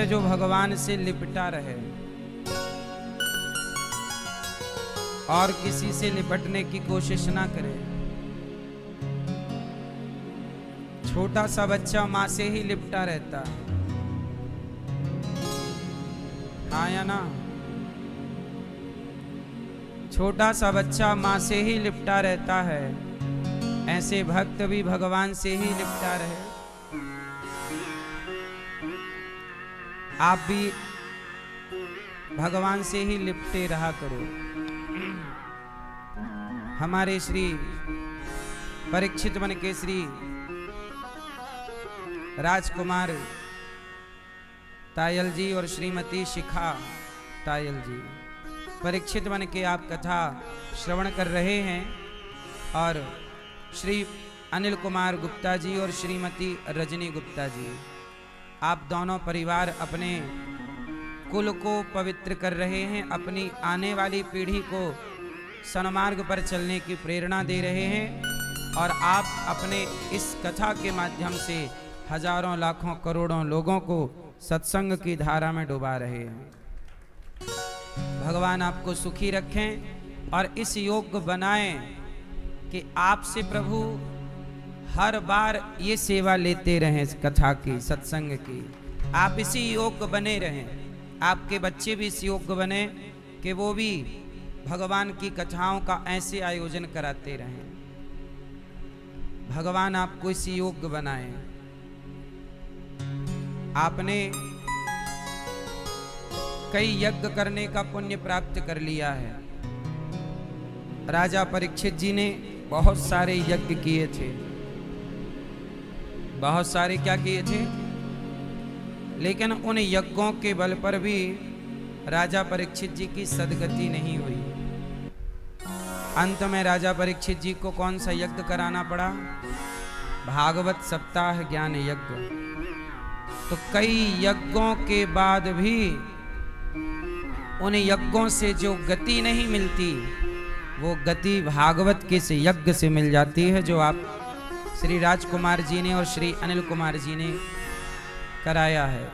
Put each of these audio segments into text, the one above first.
जो भगवान से लिपटा रहे और किसी से लिपटने की कोशिश ना करे। छोटा सा बच्चा माँ से ही लिपटा रहता है, हाँ या ना? छोटा सा बच्चा माँ से ही लिपटा रहता है, ऐसे भक्त भी भगवान से ही लिपटा रहे। आप भी भगवान से ही लिपटे रहा करो। हमारे श्री परीक्षित वन के श्री राजकुमार तायल जी और श्रीमती शिखा तायल जी परीक्षित वन के आप कथा श्रवण कर रहे हैं और श्री अनिल कुमार गुप्ता जी और श्रीमती रजनी गुप्ता जी, आप दोनों परिवार अपने कुल को पवित्र कर रहे हैं, अपनी आने वाली पीढ़ी को सन्मार्ग पर चलने की प्रेरणा दे रहे हैं और आप अपने इस कथा के माध्यम से हजारों लाखों करोड़ों लोगों को सत्संग की धारा में डुबा रहे हैं। भगवान आपको सुखी रखें और इस योग्य बनाएं कि आपसे प्रभु हर बार ये सेवा लेते रहें, कथा की, सत्संग की। आप इसी योग्य बने रहें, आपके बच्चे भी इस योग्य बने कि वो भी भगवान की कथाओं का ऐसे आयोजन कराते रहें। भगवान आपको इस योग्य बनाए। आपने कई यज्ञ करने का पुण्य प्राप्त कर लिया है। राजा परीक्षित जी ने बहुत सारे यज्ञ किए थे, बहुत सारे क्या किए थे, लेकिन उन यज्ञों के बल पर भी राजा परीक्षित जी की सदगति नहीं हुई। अंत में राजा परीक्षित जी को कौन सा यज्ञ कराना पड़ा? भागवत सप्ताह ज्ञान यज्ञ। तो कई यज्ञों के बाद भी उन यज्ञों से जो गति नहीं मिलती, वो गति भागवत के से यज्ञ से मिल जाती है, जो आप श्री राजकुमार जी ने और श्री अनिल कुमार जी ने कराया है।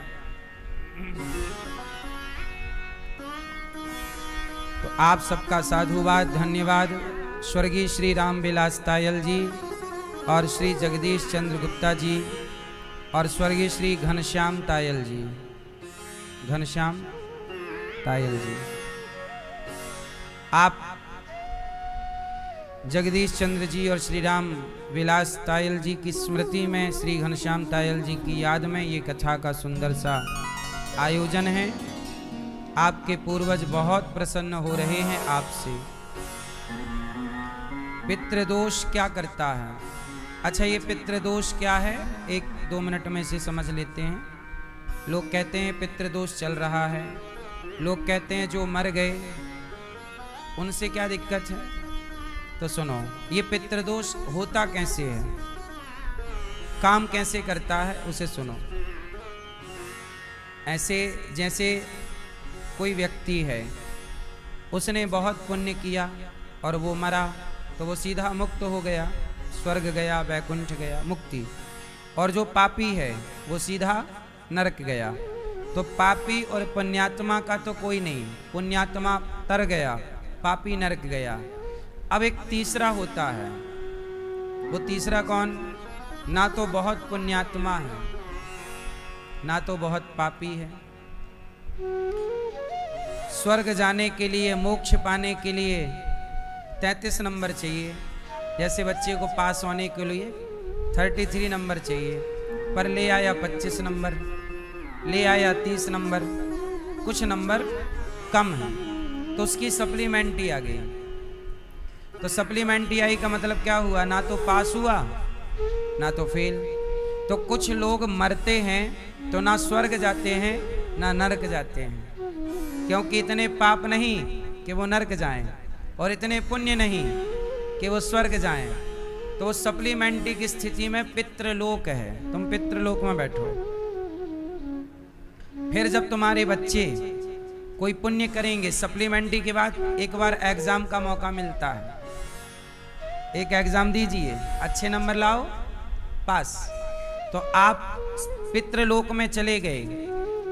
तो आप सबका साधुवाद, धन्यवाद। स्वर्गीय श्री रामविलास तायल जी और श्री जगदीश चंद्र गुप्ता जी और स्वर्गीय श्री घनश्याम तायल जी, घनश्याम तायल जी, आप जगदीश चंद्र जी और श्री राम विलास तायल जी की स्मृति में, श्री घनश्याम तायल जी की याद में ये कथा का सुंदर सा आयोजन है। आपके पूर्वज बहुत प्रसन्न हो रहे हैं आपसे। पितृदोष क्या करता है? अच्छा, ये पितृदोष क्या है, 1-2 मिनट में से समझ लेते हैं। लोग कहते हैं पितृदोष चल रहा है, लोग कहते हैं जो मर गए उनसे क्या दिक्कत है। तो सुनो, ये पितृदोष होता कैसे है, काम कैसे करता है, उसे सुनो। ऐसे जैसे कोई व्यक्ति है, उसने बहुत पुण्य किया और वो मरा, तो वो सीधा मुक्त हो गया, स्वर्ग गया, वैकुंठ गया, मुक्ति। और जो पापी है वो सीधा नरक गया। तो पापी और पुण्यात्मा का तो कोई नहीं, पुण्यात्मा तर गया, पापी नरक गया। अब एक तीसरा होता है, वो तीसरा कौन? ना तो बहुत पुण्यात्मा है, ना तो बहुत पापी है। स्वर्ग जाने के लिए, मोक्ष पाने के लिए 33 नंबर चाहिए। जैसे बच्चे को पास होने के लिए 33 नंबर चाहिए, पर ले आया 25 नंबर, ले आया 30 नंबर, कुछ नंबर कम है, तो उसकी सप्लीमेंट्री आ गई। तो सप्लीमेंट्री आई का मतलब क्या हुआ? ना तो पास हुआ ना तो फेल। तो कुछ लोग मरते हैं तो ना स्वर्ग जाते हैं ना नरक जाते हैं, क्योंकि इतने पाप नहीं कि वो नरक जाएं और इतने पुण्य नहीं कि वो स्वर्ग जाएं। तो सप्लीमेंट्री की स्थिति में पितृलोक है, तुम पितृलोक में बैठो। फिर जब तुम्हारे बच्चे कोई पुण्य करेंगे, सप्लीमेंट्री के बाद एक बार एग्जाम का मौका मिलता है, एक एग्जाम दीजिए, अच्छे नंबर लाओ, पास, तो आप पितृलोक में चले गए।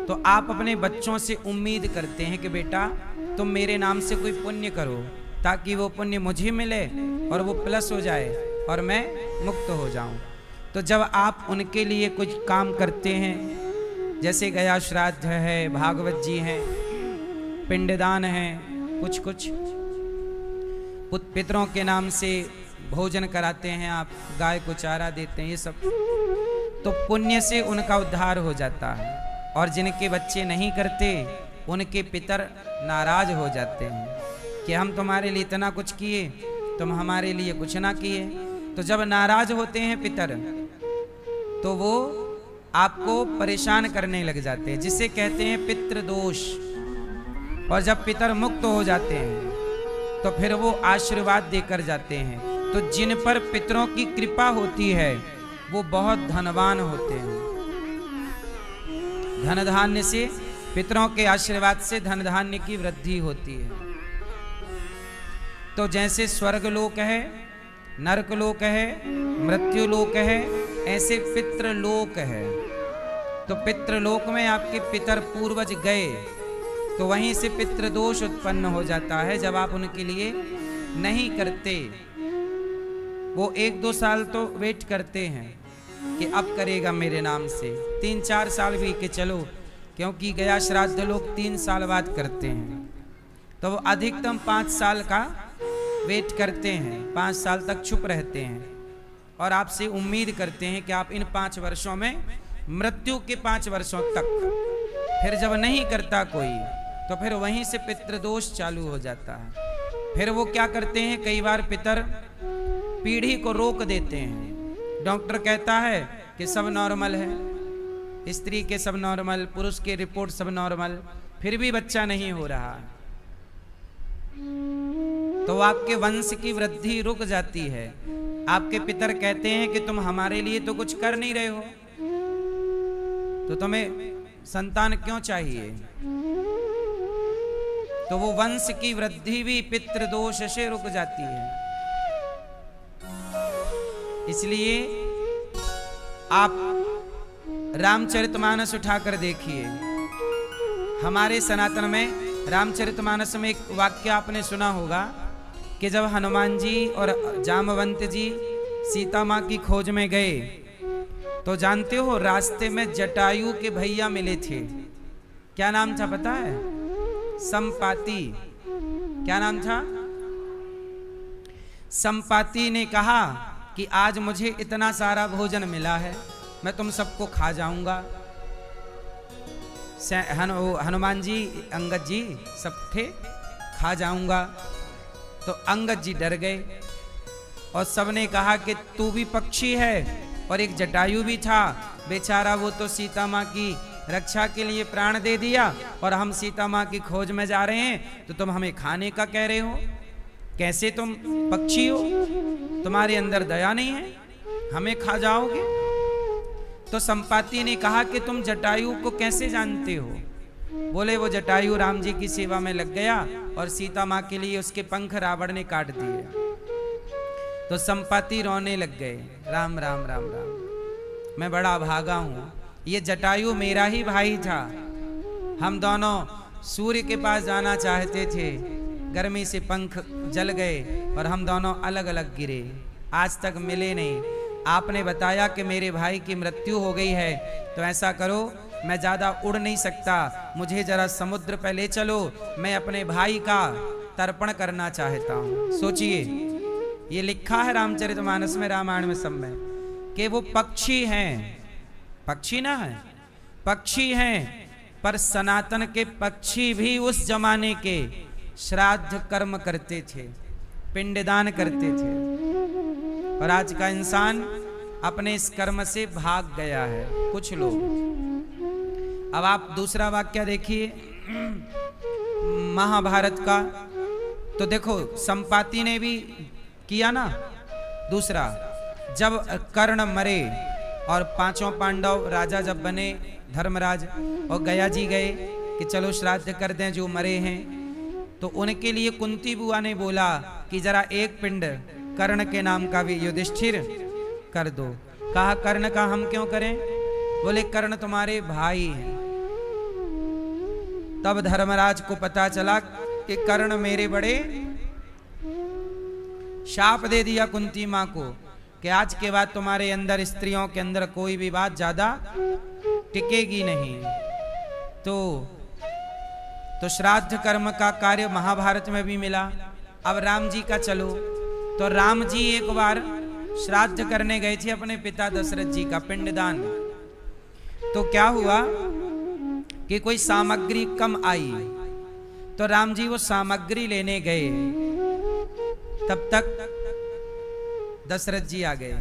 तो आप अपने बच्चों से उम्मीद करते हैं कि बेटा तुम मेरे नाम से कोई पुण्य करो, ताकि वो पुण्य मुझे मिले और वो प्लस हो जाए और मैं मुक्त हो जाऊं। तो जब आप उनके लिए कुछ काम करते हैं, जैसे गया श्राद्ध है, भागवत जी हैं, पिंडदान है, कुछ कुछ पितरों के नाम से भोजन कराते हैं, आप गाय को चारा देते हैं, ये सब तो पुण्य से उनका उद्धार हो जाता है। और जिनके बच्चे नहीं करते उनके पितर नाराज हो जाते हैं कि हम तुम्हारे लिए इतना कुछ किए, तुम हमारे लिए कुछ ना किए। तो जब नाराज होते हैं पितर तो वो आपको परेशान करने लग जाते हैं, जिसे कहते हैं पितृदोष। और जब पितर मुक्त हो जाते हैं तो फिर वो आशीर्वाद देकर जाते हैं। तो जिन पर पितरों की कृपा होती है वो बहुत धनवान होते हैं। धन धान्य से, पितरों के आशीर्वाद से धन धान्य की वृद्धि होती है। तो जैसे स्वर्ग लोक है, नरक लोक है, मृत्यु लोक है, ऐसे पितृलोक है। तो पितृलोक में आपके पितर पूर्वज गए तो वहीं से पितृदोष उत्पन्न हो जाता है। जब आप उनके लिए नहीं करते, वो 1-2 साल तो वेट करते हैं कि अब करेगा मेरे नाम से, 3-4 साल भी के चलो, क्योंकि गया श्राद्ध लोग 3 साल बाद करते हैं। तो वो अधिकतम 5 साल का वेट करते हैं, 5 साल तक चुप रहते हैं और आपसे उम्मीद करते हैं कि आप इन 5 वर्षों में, मृत्यु के 5 वर्षों तक, फिर जब नहीं करता कोई तो फिर वहीं से पितृदोष चालू हो जाता है। फिर वो क्या करते हैं, कई बार पितर पीढ़ी को रोक देते हैं। डॉक्टर कहता है कि सब नॉर्मल है, स्त्री के सब नॉर्मल, पुरुष के रिपोर्ट सब नॉर्मल, फिर भी बच्चा नहीं हो रहा, तो आपके वंश की वृद्धि रुक जाती है। आपके पितर कहते हैं कि तुम हमारे लिए तो कुछ कर नहीं रहे हो, तो तुम्हें संतान क्यों चाहिए। तो वो वंश की वृद्धि भी पितृदोष से रुक जाती है। इसलिए आप रामचरितमानस उठाकर देखिए। हमारे सनातन में रामचरितमानस में एक वाक्य आपने सुना होगा कि जब हनुमान जी और जामवंत जी सीता माँ की खोज में गए तो जानते हो रास्ते में जटायु के भैया मिले थे। क्या नाम था पता है? संपाति। क्या नाम था? संपाति ने कहा कि आज मुझे इतना सारा भोजन मिला है, मैं तुम सबको खा जाऊंगा। हनुमान जी, अंगद जी सब थे, खा जाऊंगा। तो अंगद जी डर गए और सबने कहा कि तू भी पक्षी है और एक जटायु भी था, बेचारा वो तो सीता माँ की रक्षा के लिए प्राण दे दिया और हम सीता माँ की खोज में जा रहे हैं, तो तुम हमें खाने का कह रहे हो। कैसे तुम पक्षी हो, तुम्हारे अंदर दया नहीं है, हमें खा जाओगे। तो संपाति ने कहा कि तुम जटायु को कैसे जानते हो? बोले वो जटायु राम जी की सेवा में लग गया और सीता माँ के लिए उसके पंख रावण ने काट दिए। तो संपाति रोने लग गए, राम राम राम राम, मैं बड़ा भागा हूं, ये जटायु मेरा ही भाई था। हम दोनों सूर्य के पास जाना चाहते थे, गर्मी से पंख जल गए और हम दोनों अलग अलग गिरे, आज तक मिले नहीं। आपने बताया कि मेरे भाई की मृत्यु हो गई है, तो ऐसा करो, मैं ज्यादा उड़ नहीं सकता, मुझे जरा समुद्र पे ले चलो, मैं अपने भाई का तर्पण करना चाहता हूँ। सोचिए, ये लिखा है रामचरितमानस में, रामायण में, सब में, कि वो पक्षी हैं, पक्षी ना है, पक्षी हैं, पर सनातन के पक्षी भी उस जमाने के श्राद्ध कर्म करते थे, पिंडदान करते थे। और आज का इंसान अपने इस कर्म से भाग गया है, कुछ लोग। अब आप दूसरा वाक्य देखिए महाभारत का, तो देखो संपाति ने भी किया ना। दूसरा, जब कर्ण मरे और 5 पांडव राजा जब बने, धर्मराज, और गया जी गए कि चलो श्राद्ध कर दें जो मरे हैं, तो उनके लिए कुंती बुआ ने बोला कि जरा एक पिंड कर्ण के नाम का भी युधिष्ठिर कर दो। कहा कर्ण का हम क्यों करें? बोले कर्ण तुम्हारे भाई हैं, तब धर्मराज को पता चला कि कर्ण मेरे बड़े शाप दे दिया कुंती मां को कि आज के बाद तुम्हारे अंदर, स्त्रियों के अंदर कोई भी बात ज्यादा टिकेगी नहीं। तो श्राद्ध कर्म का कार्य महाभारत में भी मिला। अब राम जी का चलो, तो राम जी एक बार श्राद्ध करने गए थे अपने पिता दशरथ जी का, पिंडदान। तो क्या हुआ कि कोई सामग्री कम आई, तो राम जी वो सामग्री लेने गए, तब तक दशरथ जी आ गए।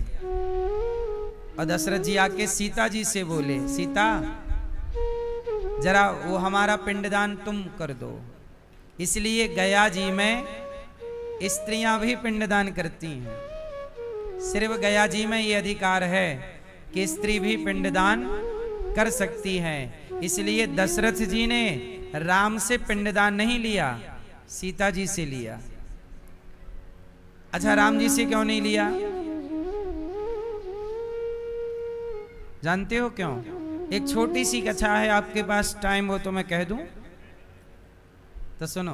और दशरथ जी आके सीता जी से बोले, सीता जरा वो हमारा पिंडदान तुम कर दो। इसलिए गया जी में स्त्रियां भी पिंडदान करती हैं। सिर्फ गया जी में ये अधिकार है कि स्त्री भी पिंडदान कर सकती है। इसलिए दशरथ जी ने राम से पिंडदान नहीं लिया, सीता जी से लिया। अच्छा, राम जी से क्यों नहीं लिया? जानते हो क्यों? एक छोटी सी कथा है, आपके पास टाइम हो तो मैं कह दूं, तो सुनो।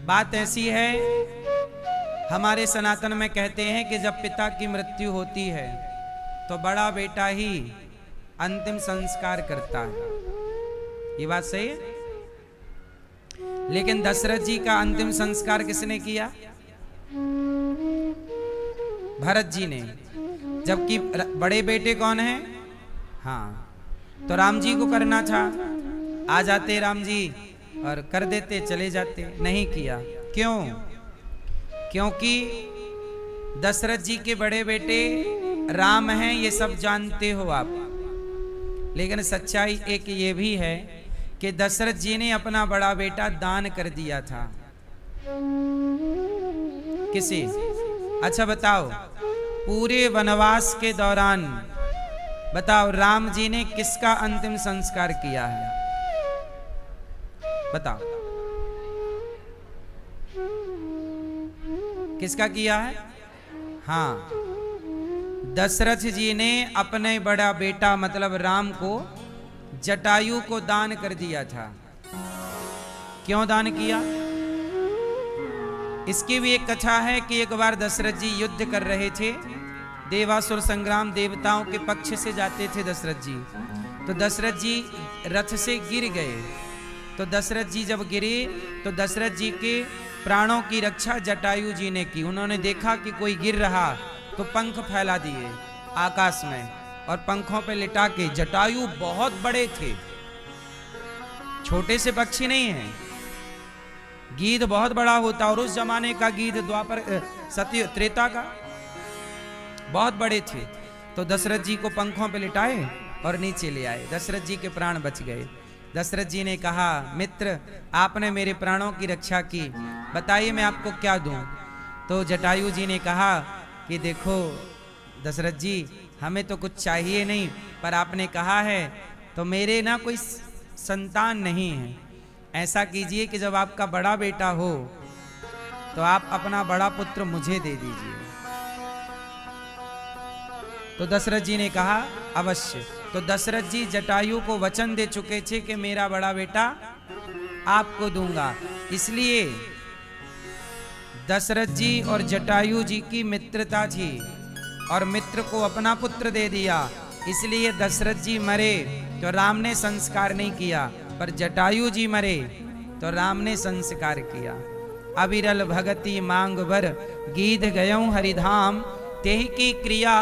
बात ऐसी है, हमारे सनातन में कहते हैं कि जब पिता की मृत्यु होती है तो बड़ा बेटा ही अंतिम संस्कार करता है। ये बात सही है? लेकिन दशरथ जी का अंतिम संस्कार किसने किया? भरत जी ने, जबकि बड़े बेटे कौन है? हाँ, तो राम जी को करना था, आ जाते राम जी और कर देते, चले जाते। नहीं किया। क्यों? क्योंकि दशरथ जी के बड़े बेटे राम हैं, ये सब जानते हो आप। लेकिन सच्चाई एक ये भी है कि दशरथ जी ने अपना बड़ा बेटा दान कर दिया था। किसे? अच्छा बताओ, पूरे वनवास के दौरान बताओ राम जी ने किसका अंतिम संस्कार किया है? बताओ, किसका किया है? हाँ, दशरथ जी ने अपने बड़ा बेटा मतलब राम को, जटायु को दान कर दिया था। क्यों दान किया? इसकी भी एक कथा है कि एक बार दशरथ जी युद्ध कर रहे थे, देवासुर संग्राम, देवताओं के पक्ष से जाते थे दशरथ जी। तो दशरथ जी रथ से गिर गए। तो दशरथ जी जब गिरे तो दशरथ जी के प्राणों की रक्षा जटायु जी ने की। उन्होंने देखा कि कोई गिर रहा तो पंख फैला दिए आकाश में और पंखों पे लिटा के, जटायु बहुत बड़े थे, छोटे से पक्षी नहीं है। गीध बहुत बड़ा होता, और उस जमाने का गीध द्वापर सत्य त्रेता का बहुत बड़े थे। तो दशरथ जी को पंखों पे लिटाए और नीचे ले आए। दशरथ जी के प्राण बच गए। दशरथ जी ने कहा, मित्र आपने मेरे प्राणों की रक्षा की, बताइए मैं आपको क्या दूं? तो जटायु जी ने कहा कि देखो दशरथ जी, हमें तो कुछ चाहिए नहीं, पर आपने कहा है तो मेरे ना कोई संतान नहीं है। ऐसा कीजिए कि जब आपका बड़ा बेटा हो तो आप अपना बड़ा पुत्र मुझे दे दीजिए। तो दशरथ जी ने कहा अवश्य। तो दशरथ जी जटायु को वचन दे चुके थे कि मेरा बड़ा बेटा आपको दूंगा। इसलिए दशरथ जी और जटायु जी की मित्रता थी और मित्र को अपना पुत्र दे दिया। इसलिए दशरथ जी मरे तो राम ने संस्कार नहीं किया, पर जटायु जी मरे तो राम ने संस्कार किया। अविरल भगति मांग बर गीध गयऊं हरिधाम, तेहि की क्रिया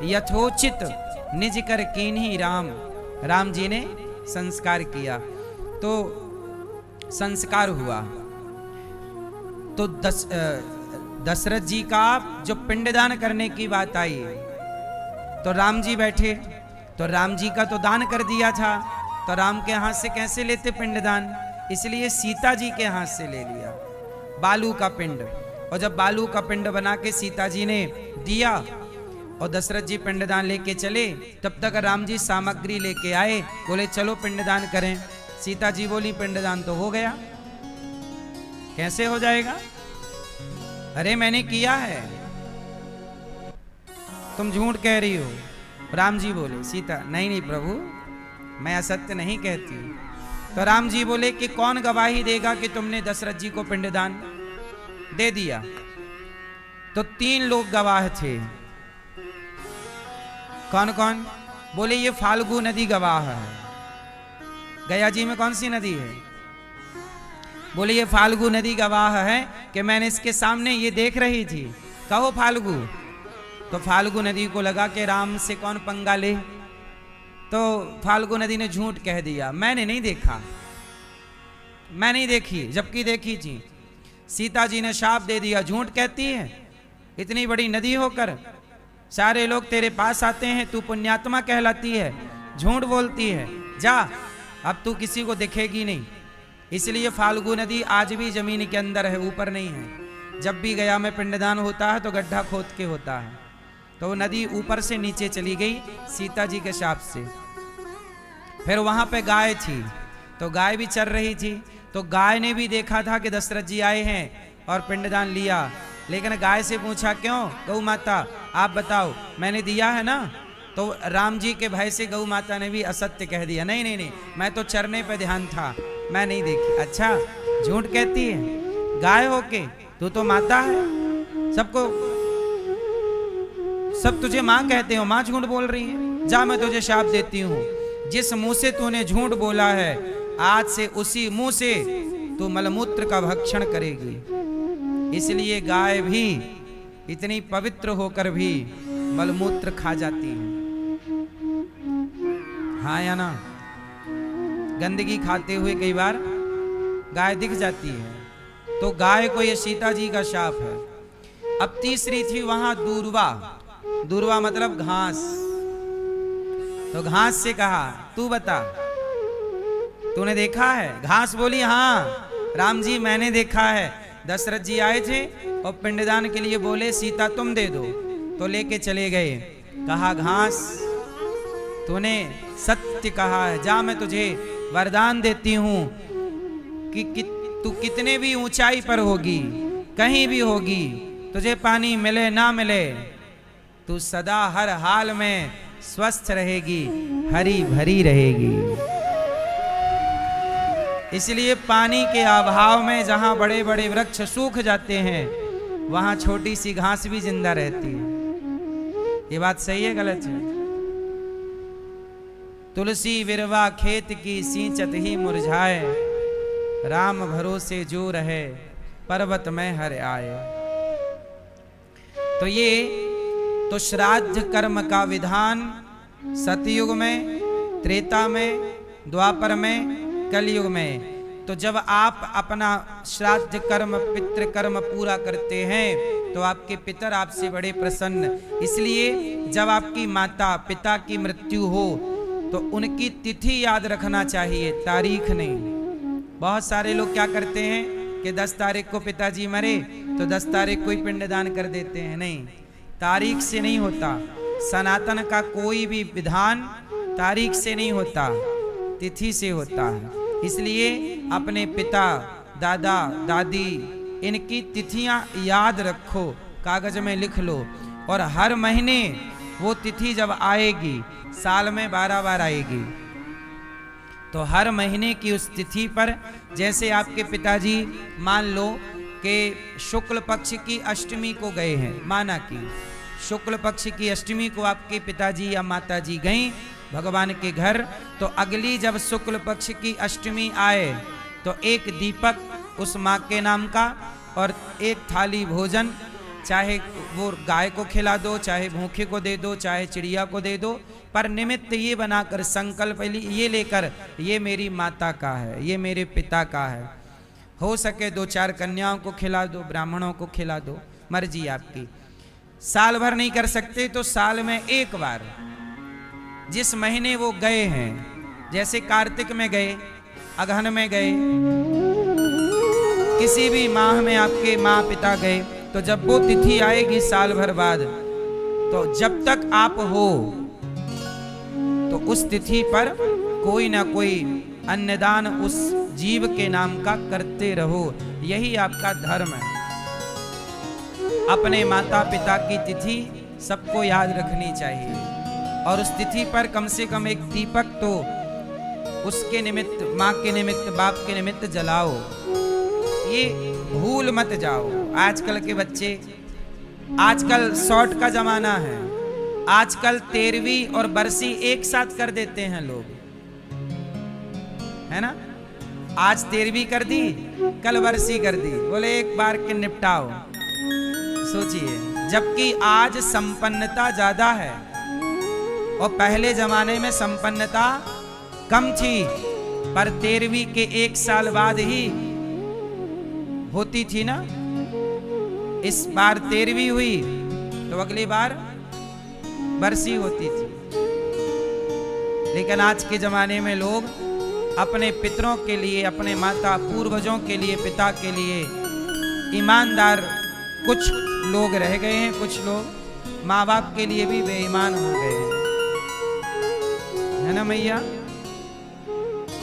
यथोचित निज कर कीन्ही राम। राम जी ने संस्कार किया तो संस्कार हुआ। तो दशरथ जी का जो पिंडदान करने की बात आई तो राम जी बैठे, तो राम जी का तो दान कर दिया था, तो राम के हाथ से कैसे लेते पिंडदान? इसलिए सीता जी के हाथ से ले लिया बालू का पिंड। और जब बालू का पिंड बना के सीता जी ने दिया और दशरथ जी पिंडदान लेके चले, तब तक राम जी सामग्री लेके आए, बोले चलो पिंडदान करें। सीता जी बोली पिंडदान तो हो गया। कैसे हो जाएगा? अरे मैंने किया है, तुम झूठ कह रही हो। राम जी बोले, सीता नहीं नहीं प्रभु, मैं असत्य नहीं कहती, तो राम जी बोले कि कौन गवाही देगा कि तुमने दशरथ जी को पिंडदान दे दिया? तो 3 लोग गवाह थे। कौन कौन? बोले ये फाल्गु नदी गवाह है। गया जी में कौन सी नदी है? बोले ये फाल्गु नदी गवाह है कि मैंने इसके सामने ये देख रही थी। कहो फाल्गु। तो फाल्गु नदी को लगा कि राम से कौन पंगा ले, तो फाल्गु नदी ने झूठ कह दिया, मैंने नहीं देखा, मैं नहीं देखी, जबकि देखी थी। सीता जी ने शाप दे दिया, झूठ कहती है, इतनी बड़ी नदी होकर सारे लोग तेरे पास आते हैं, तू पुण्यात्मा कहलाती है, झूठ बोलती है, जा अब तू किसी को दिखेगी नहीं। इसलिए फाल्गु नदी आज भी जमीन के अंदर है, ऊपर नहीं है। जब भी गया में पिंडदान होता है तो गड्ढा खोद के होता है, तो वो नदी ऊपर से नीचे चली गई सीता जी के शाप से। फिर वहां पे गाय थी, तो गाय भी चर रही थी, तो गाय ने भी देखा था कि दशरथ जी आए हैं और पिंडदान लिया, लेकिन गाय से पूछा क्यों गौ माता आप बताओ, मैंने दिया है ना? तो राम जी के भय से गौ माता ने भी असत्य कह दिया, नहीं नहीं नहीं, मैं तो चरने पे ध्यान था, मैं नहीं देखी। अच्छा, झूठ कहती है गाय होके, तू तो माता है, सबको सब तुझे मां कहते हो, मां झूठ बोल रही है। जा मैं तुझे शाप देती हूं, जिस मुंह से तूने झूठ बोला है आज से उसी मुंह से तू मलमूत्र का भक्षण करेगी। इसलिए गाय भी इतनी पवित्र होकर भी मलमूत्र खा जाती है, हाँ या ना? गंदगी खाते हुए कई बार गाय दिख जाती है, तो गाय को ये सीता जी का शाप है। अब तीसरी थी वहां दूर्वा। दूर्वा मतलब घास। तो घास से कहा तू बता, तूने देखा है? घास बोली हाँ राम जी मैंने देखा है, दशरथ जी आए थे और पिंडदान के लिए बोले सीता तुम दे दो, तो लेके चले गए। कहा घास तूने सत्य कहा है, जा मैं तुझे वरदान देती हूं कि तू कितने भी ऊंचाई पर होगी, कहीं भी होगी, तुझे पानी मिले ना मिले, तू सदा हर हाल में स्वस्थ रहेगी, हरी भरी रहेगी। इसलिए पानी के अभाव में जहां बड़े बड़े वृक्ष सूख जाते हैं, वहां छोटी सी घास भी जिंदा रहती है। ये बात सही है गलत है? तुलसी विरवा खेत की सींचत ही मुरझाए, राम भरोसे जो रहे पर्वत में हर आए। तो ये तो श्राद्ध कर्म का विधान सतयुग में, त्रेता में, द्वापर में, कलयुग में। तो जब आप अपना श्राद्ध कर्म पितृ कर्म पूरा करते हैं तो आपके पितर आपसे बड़े प्रसन्न। इसलिए जब आपकी माता पिता की मृत्यु हो तो उनकी तिथि याद रखना चाहिए, तारीख नहीं। बहुत सारे लोग क्या करते हैं कि 10 तारीख को पिताजी मरे तो 10 तारीख को ही पिंडदान कर देते हैं। नहीं, तारीख से नहीं होता। सनातन का कोई भी विधान तारीख से नहीं होता, तिथि से होता है। इसलिए अपने पिता दादा दादी इनकी तिथियां याद रखो, कागज में लिख लो, और हर महीने वो तिथि जब आएगी, साल में 12 बार आएगी, तो हर महीने की उस तिथि पर, जैसे आपके पिताजी मान लो कि शुक्ल पक्ष की अष्टमी को गए हैं, माना कि शुक्ल पक्ष की अष्टमी को आपके पिताजी या माताजी गई भगवान के घर, तो अगली जब शुक्ल पक्ष की अष्टमी आए तो एक दीपक उस माँ के नाम का और एक थाली भोजन, चाहे वो गाय को खिला दो, चाहे भूखे को दे दो, चाहे चिड़िया को दे दो, पर निमित्त ये बनाकर संकल्प ये लेकर, ये मेरी माता का है, ये मेरे पिता का है। हो सके 2-4 कन्याओं को खिला दो, ब्राह्मणों को खिला दो, मर्जी आपकी। साल भर नहीं कर सकते तो साल में एक बार, जिस महीने वो गए हैं, जैसे कार्तिक में गए, अगहन में गए, किसी भी माह में आपके माँ पिता गए, तो जब वो तिथि आएगी साल भर बाद, तो जब तक आप हो तो उस तिथि पर कोई ना कोई अन्नदान उस जीव के नाम का करते रहो, यही आपका धर्म है। अपने माता पिता की तिथि सबको याद रखनी चाहिए, और उस तिथि पर कम से कम एक दीपक तो उसके निमित्त, माँ के निमित्त, बाप के निमित्त जलाओ, ये भूल मत जाओ। आजकल के बच्चे, आजकल शॉर्ट का जमाना है, आजकल 13वीं और बरसी एक साथ कर देते हैं लोग, है ना। आज 13वीं कर दी, कल बरसी कर दी, बोले एक बार के निपटाओ। सोचिए, जबकि आज संपन्नता ज्यादा है और पहले जमाने में संपन्नता कम थी, पर 13वीं के एक साल बाद ही होती थी ना। इस बार 13वीं हुई तो अगली बार बरसी होती थी। लेकिन आज के जमाने में लोग अपने पितरों के लिए, अपने माता पूर्वजों के लिए, पिता के लिए ईमानदार कुछ लोग रह गए हैं, कुछ लोग माँ बाप के लिए भी बेईमान हो गए हैं, है ना। मैया,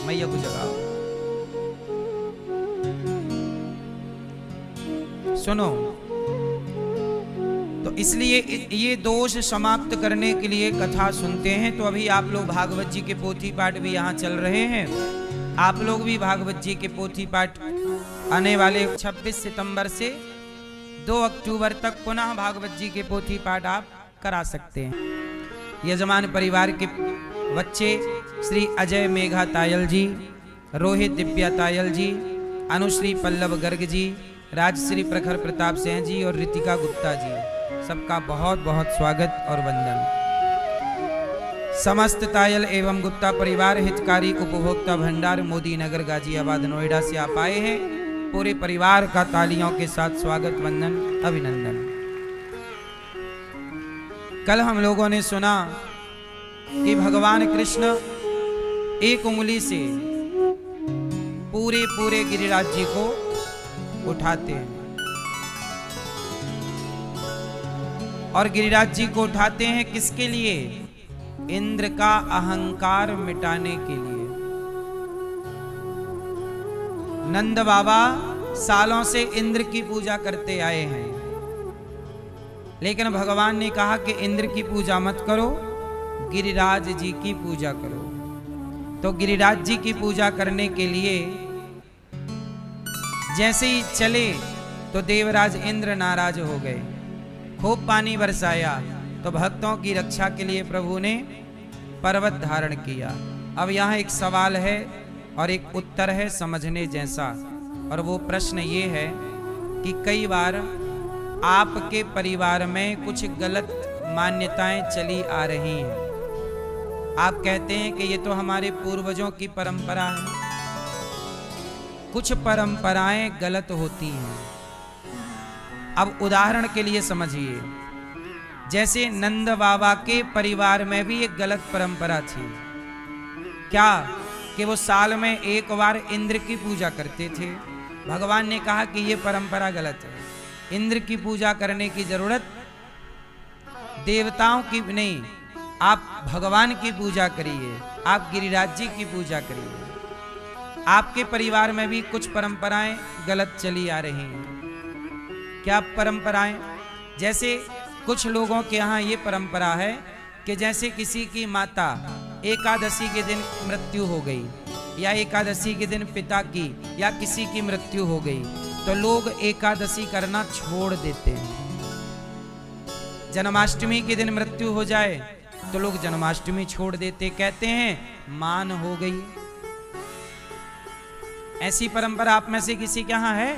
मैया को जगाओ। सुनो, तो इसलिए ये दोष समाप्त करने के लिए कथा सुनते हैं। तो अभी आप लोग भागवत जी के पोथी पाठ भी यहाँ चल रहे हैं, आप लोग भी भागवत जी के पोथी पाठ आने वाले 26 सितंबर से 2 अक्टूबर तक पुनः भागवत जी के पोथी पाठ आप करा सकते हैं। यजमान परिवार के बच्चे श्री अजय मेघा तायल जी, रोहित दिव्या तायल जी, अनुश्री पल्लव गर्ग जी, राजश्री प्रखर प्रताप सिंह जी और रितिका गुप्ता जी, सबका बहुत बहुत स्वागत और वंदन। समस्त तायल एवं गुप्ता परिवार हितकारी उपभोक्ता भंडार मोदी नगर गाजियाबाद नोएडा से आप आए हैं। पूरे परिवार का तालियों के साथ स्वागत, वंदन, अभिनंदन। कल हम लोगों ने सुना कि भगवान कृष्ण एक उंगली से पूरे पूरे गिरिराज जी को उठाते हैं, और गिरिराज जी को उठाते हैं किसके लिए? इंद्र का अहंकार मिटाने के लिए। नंद बाबा सालों से इंद्र की पूजा करते आए हैं, लेकिन भगवान ने कहा कि इंद्र की पूजा मत करो, गिरिराज जी की पूजा करो। तो गिरिराज जी की पूजा करने के लिए जैसे ही चले तो देवराज इंद्र नाराज हो गए, खूब पानी बरसाया। तो भक्तों की रक्षा के लिए प्रभु ने पर्वत धारण किया। अब यहाँ एक सवाल है और एक उत्तर है समझने जैसा, और वो प्रश्न ये है कि कई बार आपके परिवार में कुछ गलत मान्यताएं चली आ रही हैं। आप कहते हैं कि ये तो हमारे पूर्वजों की परंपरा है। कुछ परंपराएं गलत होती हैं। अब उदाहरण के लिए समझिए, जैसे नंद बाबा के परिवार में भी एक गलत परंपरा थी। क्या? कि वो साल में एक बार इंद्र की पूजा करते थे। भगवान ने कहा कि ये परंपरा गलत है, इंद्र की पूजा करने की जरूरत देवताओं की नहीं, आप भगवान की पूजा करिए, आप गिरिराज जी की पूजा करिए। आपके परिवार में भी कुछ परंपराएं गलत चली आ रही हैं। क्या परंपराएं? जैसे कुछ लोगों के यहाँ ये परंपरा है कि जैसे किसी की माता एकादशी के दिन मृत्यु हो गई, या एकादशी के दिन पिता की या किसी की मृत्यु हो गई, तो लोग एकादशी करना छोड़ देते हैं। जन्माष्टमी के दिन मृत्यु हो जाए तो लोग जन्माष्टमी छोड़ देते, कहते हैं मान हो गई। ऐसी परंपरा आप में से किसी के यहां है?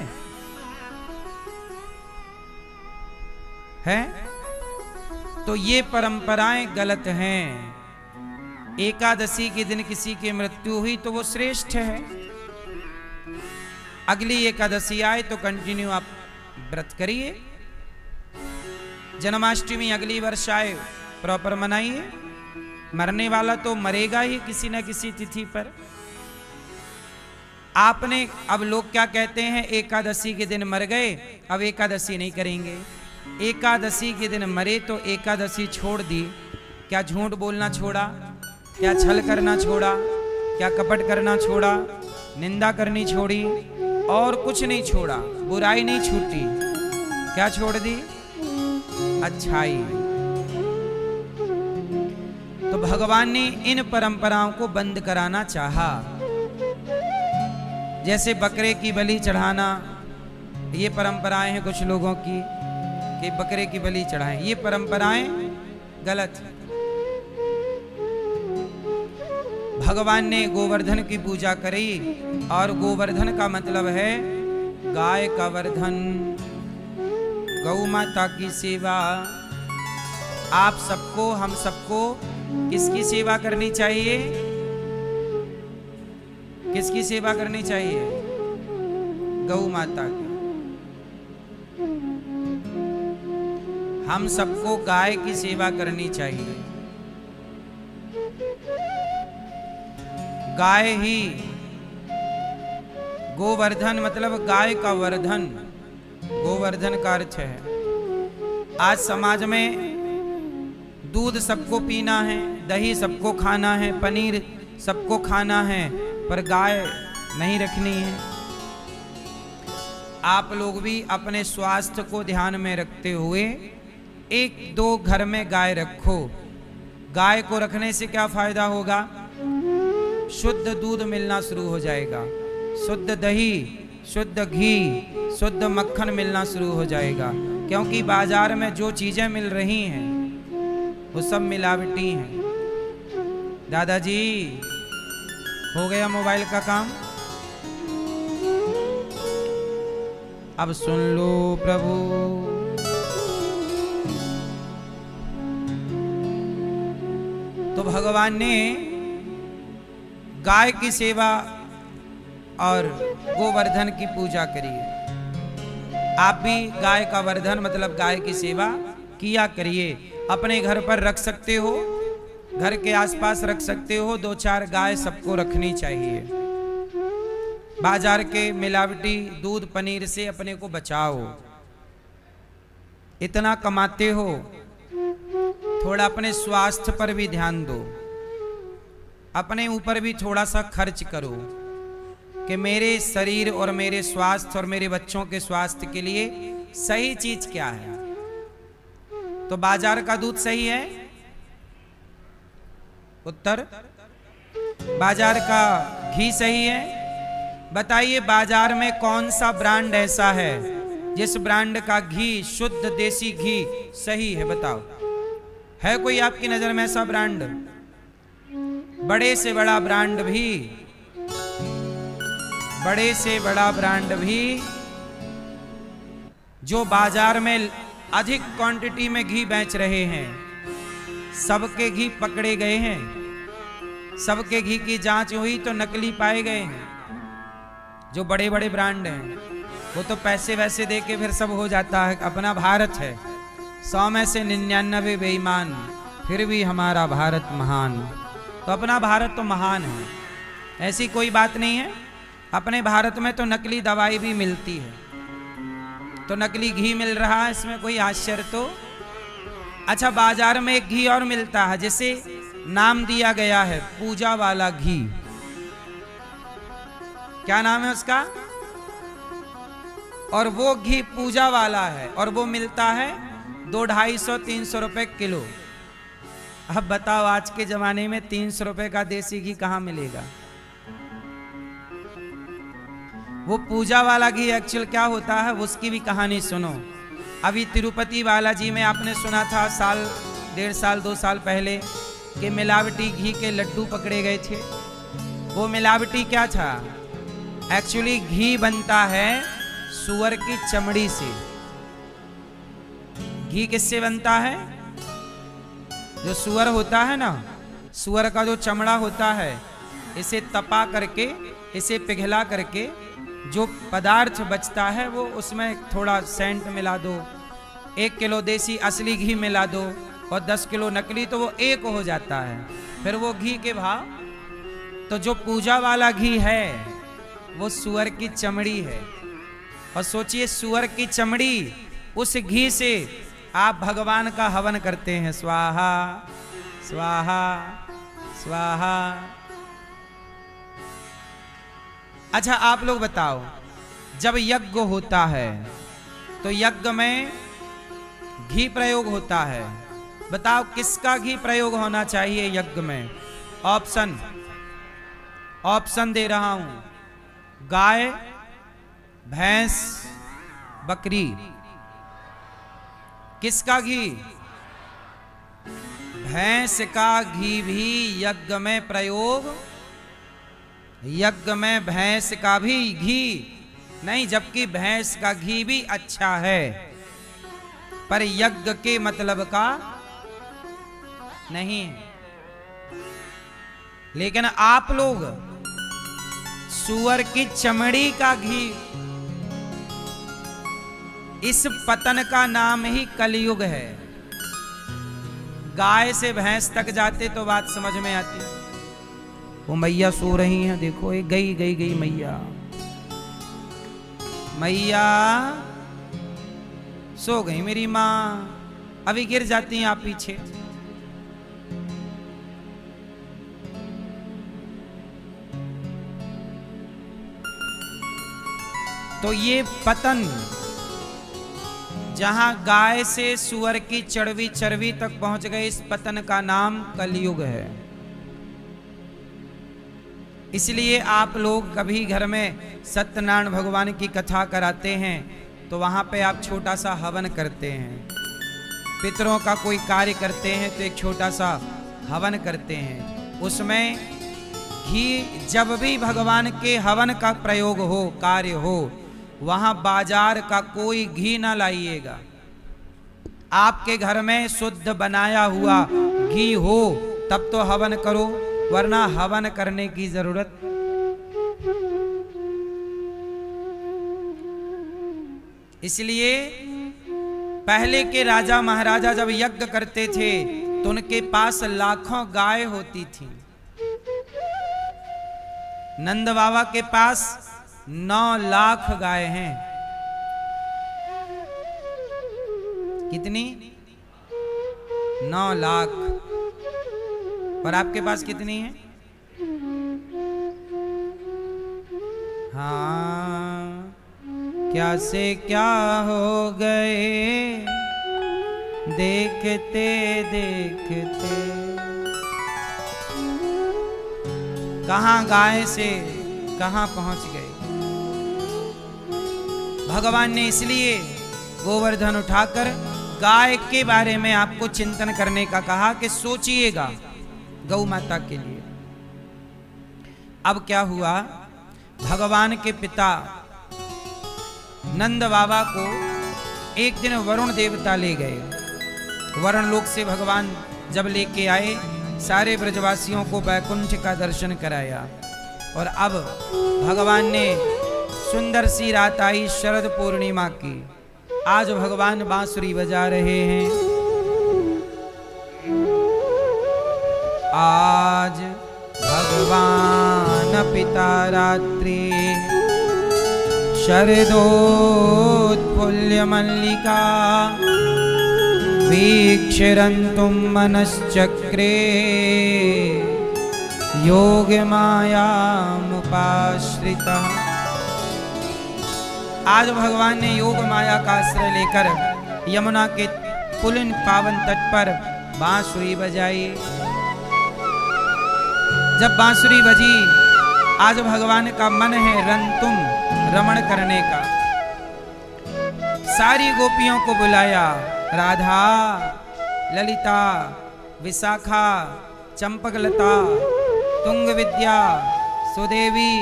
तो ये परंपराएं गलत हैं। एकादशी के दिन किसी की मृत्यु हुई तो वो श्रेष्ठ है। अगली एकादशी आए तो कंटिन्यू आप व्रत करिए। जन्माष्टमी अगली वर्ष आए प्रॉपर मनाइए। मरने वाला तो मरेगा ही किसी न किसी तिथि पर। आपने, अब लोग क्या कहते हैं, एकादशी के दिन मर गए अब एकादशी नहीं करेंगे। एकादशी के दिन मरे तो एकादशी छोड़ दी। क्या झूठ बोलना छोड़ा? क्या छल करना छोड़ा? क्या कपट करना छोड़ा? निंदा करनी छोड़ी? और कुछ नहीं छोड़ा, बुराई नहीं छूटी। क्या छोड़ दी? अच्छाई। तो भगवान ने इन परंपराओं को बंद कराना चाहा। जैसे बकरे की बलि चढ़ाना, ये परंपराएं हैं कुछ लोगों की कि बकरे की बलि चढ़ाएं, ये परंपराएं गलत है। भगवान ने गोवर्धन की पूजा करी, और गोवर्धन का मतलब है गाय का वर्धन, गौ माता की सेवा। आप सबको, हम सबको किसकी सेवा करनी चाहिए? किसकी सेवा करनी चाहिए? गौ माता की। हम सबको गाय की सेवा करनी चाहिए। गाय ही, गोवर्धन मतलब गाय का वर्धन, गोवर्धन का अर्थ है। आज समाज में दूध सबको पीना है, दही सबको खाना है, पनीर सबको खाना है, पर गाय नहीं रखनी है। आप लोग भी अपने स्वास्थ्य को ध्यान में रखते हुए एक दो घर में गाय रखो। गाय को रखने से क्या फायदा होगा? शुद्ध दूध मिलना शुरू हो जाएगा, शुद्ध दही, शुद्ध घी, शुद्ध मक्खन मिलना शुरू हो जाएगा। क्योंकि बाजार में जो चीजें मिल रही हैं वो सब मिलावटी हैं। दादाजी, हो गया मोबाइल का काम? अब सुन लो प्रभु। तो भगवान ने गाय की सेवा और गोवर्धन की पूजा करी। आप भी गाय का वर्धन मतलब गाय की सेवा किया करिए। अपने घर पर रख सकते हो, घर के आसपास रख सकते हो, 2-4 गाय सबको रखनी चाहिए। बाजार के मिलावटी दूध पनीर से अपने को बचाओ। इतना कमाते हो, थोड़ा अपने स्वास्थ्य पर भी ध्यान दो, अपने ऊपर भी थोड़ा सा खर्च करो कि मेरे शरीर और मेरे स्वास्थ्य और मेरे बच्चों के स्वास्थ्य के लिए सही चीज क्या है। तो बाजार का दूध सही है? उत्तर। बाजार का घी सही है? बताइए बाजार में कौन सा ब्रांड ऐसा है जिस ब्रांड का घी, शुद्ध देसी घी सही है? बताओ, है कोई आपकी नजर में ऐसा ब्रांड? बड़े से बड़ा ब्रांड भी, बड़े से बड़ा ब्रांड भी जो बाजार में अधिक क्वांटिटी में घी बेच रहे हैं, सबके घी पकड़े गए हैं, सबके घी की जांच हुई तो नकली पाए गए हैं। जो बड़े बड़े ब्रांड हैं वो तो पैसे वैसे दे के फिर सब हो जाता है। अपना भारत है, 100 में से 99 बेईमान, फिर भी हमारा भारत महान। तो अपना भारत तो महान है, ऐसी कोई बात नहीं है। अपने भारत में तो नकली दवाई भी मिलती है, तो नकली घी मिल रहा है, इसमें कोई आश्चर्य तो? अच्छा, बाजार में एक घी और मिलता है जिसे नाम दिया गया है पूजा वाला घी। क्या नाम है उसका? और वो घी पूजा वाला है और वो मिलता है 200-250-300 रुपए किलो। अब बताओ आज के जमाने में 300 रुपए का देसी घी कहां मिलेगा? वो पूजा वाला घी एक्चुअल क्या होता है उसकी भी कहानी सुनो। अभी तिरुपति बालाजी में आपने सुना था 1.5 2 साल पहले कि मिलावटी घी के लड्डू पकड़े गए थे। वो मिलावटी क्या था? एक्चुअली घी बनता है सूअर की चमड़ी से। घी किससे बनता है? जो सूअर होता है ना, सूअर का जो चमड़ा होता है, इसे तपा करके, इसे पिघला करके जो पदार्थ बचता है वो उसमें थोड़ा सेंट मिला दो, 1 किलो देसी असली घी मिला दो और 10 किलो नकली, तो वो 1 हो जाता है। फिर वो घी के भाव। तो जो पूजा वाला घी है वो सूअर की चमड़ी है। और सोचिए, सूअर की चमड़ी, उस घी से आप भगवान का हवन करते हैं, स्वाहा स्वाहा स्वाहा। अच्छा, आप लोग बताओ, जब यज्ञ होता है तो यज्ञ में घी प्रयोग होता है, बताओ किसका घी प्रयोग होना चाहिए यज्ञ में? ऑप्शन दे रहा हूं। गाय, भैंस, बकरी। किसका घी? भैंस का घी भी यज्ञ में प्रयोग, यज्ञ में भैंस का भी घी नहीं, जबकि भैंस का घी भी अच्छा है, पर यज्ञ के मतलब का नहीं। लेकिन आप लोग सूअर की चमड़ी का घी, इस पतन का नाम ही कलयुग है। गाय से भैंस तक जाते तो बात समझ में आती। वो मैया सो रही हैं, देखो ये गई मैया, मैया सो गई मेरी माँ, अभी गिर जाती हैं आप पीछे। तो ये पतन, जहां गाय से सूअर की चर्बी तक पहुंच गए, इस पतन का नाम कलयुग है। इसलिए आप लोग कभी घर में सत्यनारायण भगवान की कथा कराते हैं तो वहां पे आप छोटा सा हवन करते हैं। पितरों का कोई कार्य करते हैं तो एक छोटा सा हवन करते हैं। उसमें घी, जब भी भगवान के हवन का प्रयोग हो, कार्य हो, वहां बाजार का कोई घी ना लाइएगा। आपके घर में शुद्ध बनाया हुआ घी हो तब तो हवन करो, वरना हवन करने की जरूरत। इसलिए पहले के राजा महाराजा जब यज्ञ करते थे तो उनके पास लाखों गाय होती थी। नंद बाबा के पास 9 लाख गाय हैं। कितनी? 9 लाख। और आपके पास कितनी है? हाँ, क्या से क्या हो गए देखते देखते। कहां गाय से कहां पहुंच गए। भगवान ने इसलिए गोवर्धन उठाकर गाय के बारे में आपको चिंतन करने का कहा कि सोचिएगा गौ माता के लिए। अब क्या हुआ, भगवान के पिता नंद बाबा को एक दिन वरुण देवता ले गए। वरुण लोक से भगवान जब लेके आए, सारे ब्रजवासियों को वैकुंठ का दर्शन कराया। और अब भगवान ने, सुंदर सी रात आई शरद पूर्णिमा की, आज भगवान बांसुरी बजा रहे हैं। आज भगवान पिता रात्रि शरदोत्फुल्य मल्लिका वीक्षरन्तुं मनश्चक्रे योग मायामुपाश्रितः। आज भगवान ने योग माया का आश्रय लेकर यमुना के पुलिन पावन तट पर बांसुरी बजाई। जब बांसुरी बजी, आज भगवान का मन है रंतुम, रमण करने का। सारी गोपियों को बुलाया, राधा, ललिता, विशाखा, चंपकलता, तुंग विद्या, सुदेवी,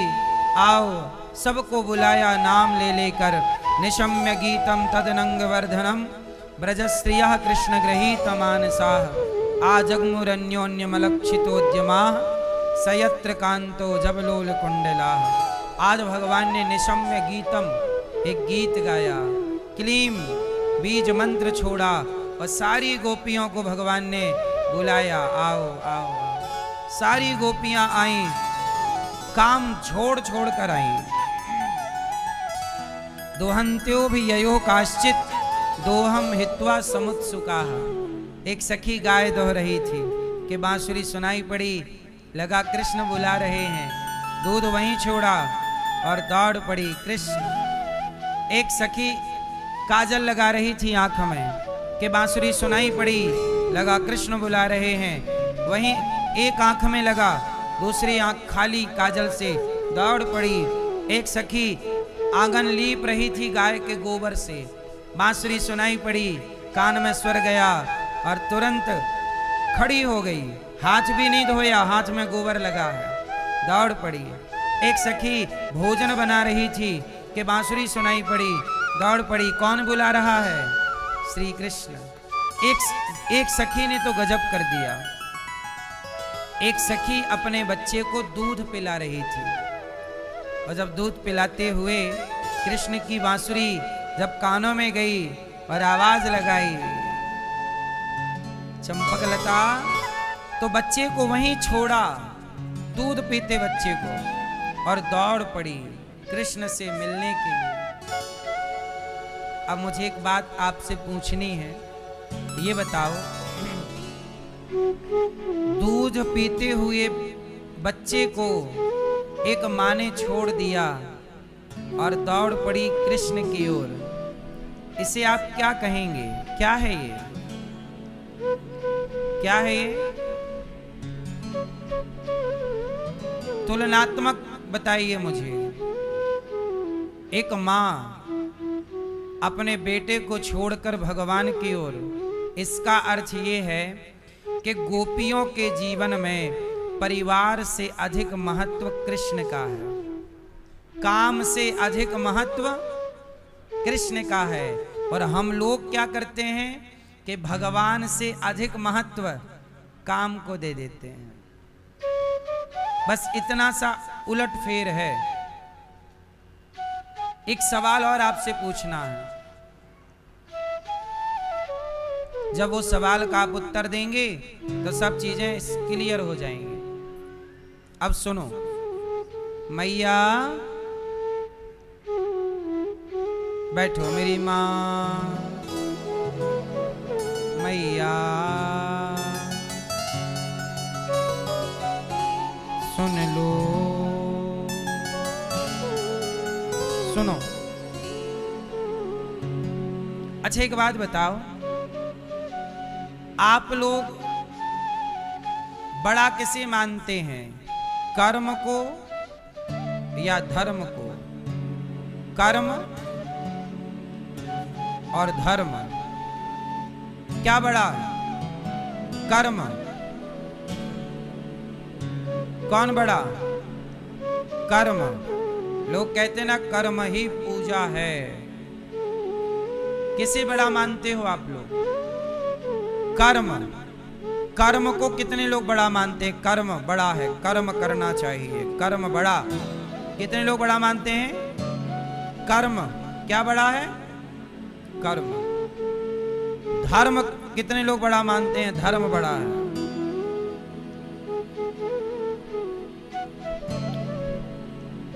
आओ। सबको बुलाया नाम ले लेकर। निशम्य गीतम तदनंग वर्धनम ब्रजस्त्रियः कृष्ण गृहीत मानसाः आजग्मुरन्योन्यमलक्षितोद्यमाः सयत्र कांतो जबलोल कुंडलाः। आज भगवान ने निशम्य गीतम, एक गीत गाया, क्लीम बीज मंत्र छोड़ा और सारी गोपियों को भगवान ने बुलाया, आओ आओ। सारी गोपियां आईं, काम छोड़ छोड़ कर आईं। दोहंत्यो भी ययो काश्चित दोहम हित्वा समुत्सुकाः। एक सखी गाय दोह रही थी कि बांसुरी सुनाई पड़ी, लगा कृष्ण बुला रहे हैं, दूध वहीं छोड़ा और दौड़ पड़ी कृष्ण। एक सखी काजल लगा रही थी आंख में कि बांसुरी सुनाई पड़ी, लगा कृष्ण बुला रहे हैं। वहीं एक आंख में लगा, दूसरी आंख खाली काजल से दौड़ पड़ी। एक सखी आंगन लीप रही थी गाय के गोबर से, बांसुरी सुनाई पड़ी, कान में स्वर गया और तुरंत खड़ी हो गई। हाथ भी नहीं धोया, हाथ में गोबर लगा है, दौड़ पड़ी। एक सखी भोजन बना रही थी कि बांसुरी सुनाई पड़ी, दौड़ पड़ी। कौन बुला रहा है? श्री कृष्ण। एक सखी ने तो गजब कर दिया। एक सखी अपने बच्चे को दूध पिला रही थी, और जब दूध पिलाते हुए कृष्ण की बांसुरी जब कानों में गई और आवाज लगाई चंपकलता, तो बच्चे को वहीं छोड़ा, दूध पीते बच्चे को, और दौड़ पड़ी कृष्ण से मिलने के लिए। अब मुझे एक बात आपसे पूछनी है, ये बताओ, दूध पीते हुए बच्चे को एक माँ ने छोड़ दिया और दौड़ पड़ी कृष्ण की ओर, इसे आप क्या कहेंगे? क्या है ये? क्या है ये? तुलनात्मक बताइए मुझे। एक माँ अपने बेटे को छोड़कर भगवान की ओर, इसका अर्थ ये है कि गोपियों के जीवन में परिवार से अधिक महत्व कृष्ण का है, काम से अधिक महत्व कृष्ण का है। और हम लोग क्या करते हैं कि भगवान से अधिक महत्व काम को दे देते हैं। बस इतना सा उलट फेर है। एक सवाल और आपसे पूछना है, जब वो सवाल का आप उत्तर देंगे तो सब चीजें क्लियर हो जाएंगी। अब सुनो, मैया बैठो मेरी माँ, मैया सुन लो, सुनो। अच्छा एक बात बताओ, आप लोग बड़ा किसे मानते हैं, कर्म को या धर्म को? कर्म और धर्म, क्या बड़ा है? कर्म। कौन बड़ा? कर्म। लोग कहते ना कर्म ही पूजा है। किसे बड़ा मानते हो आप लोग? कर्म। कर्म को कितने लोग बड़ा मानते हैं? कर्म बड़ा है, कर्म करना चाहिए, कर्म बड़ा। कितने लोग बड़ा मानते हैं? कर्म। क्या बड़ा है? कर्म। धर्म कितने लोग बड़ा मानते हैं? धर्म बड़ा है।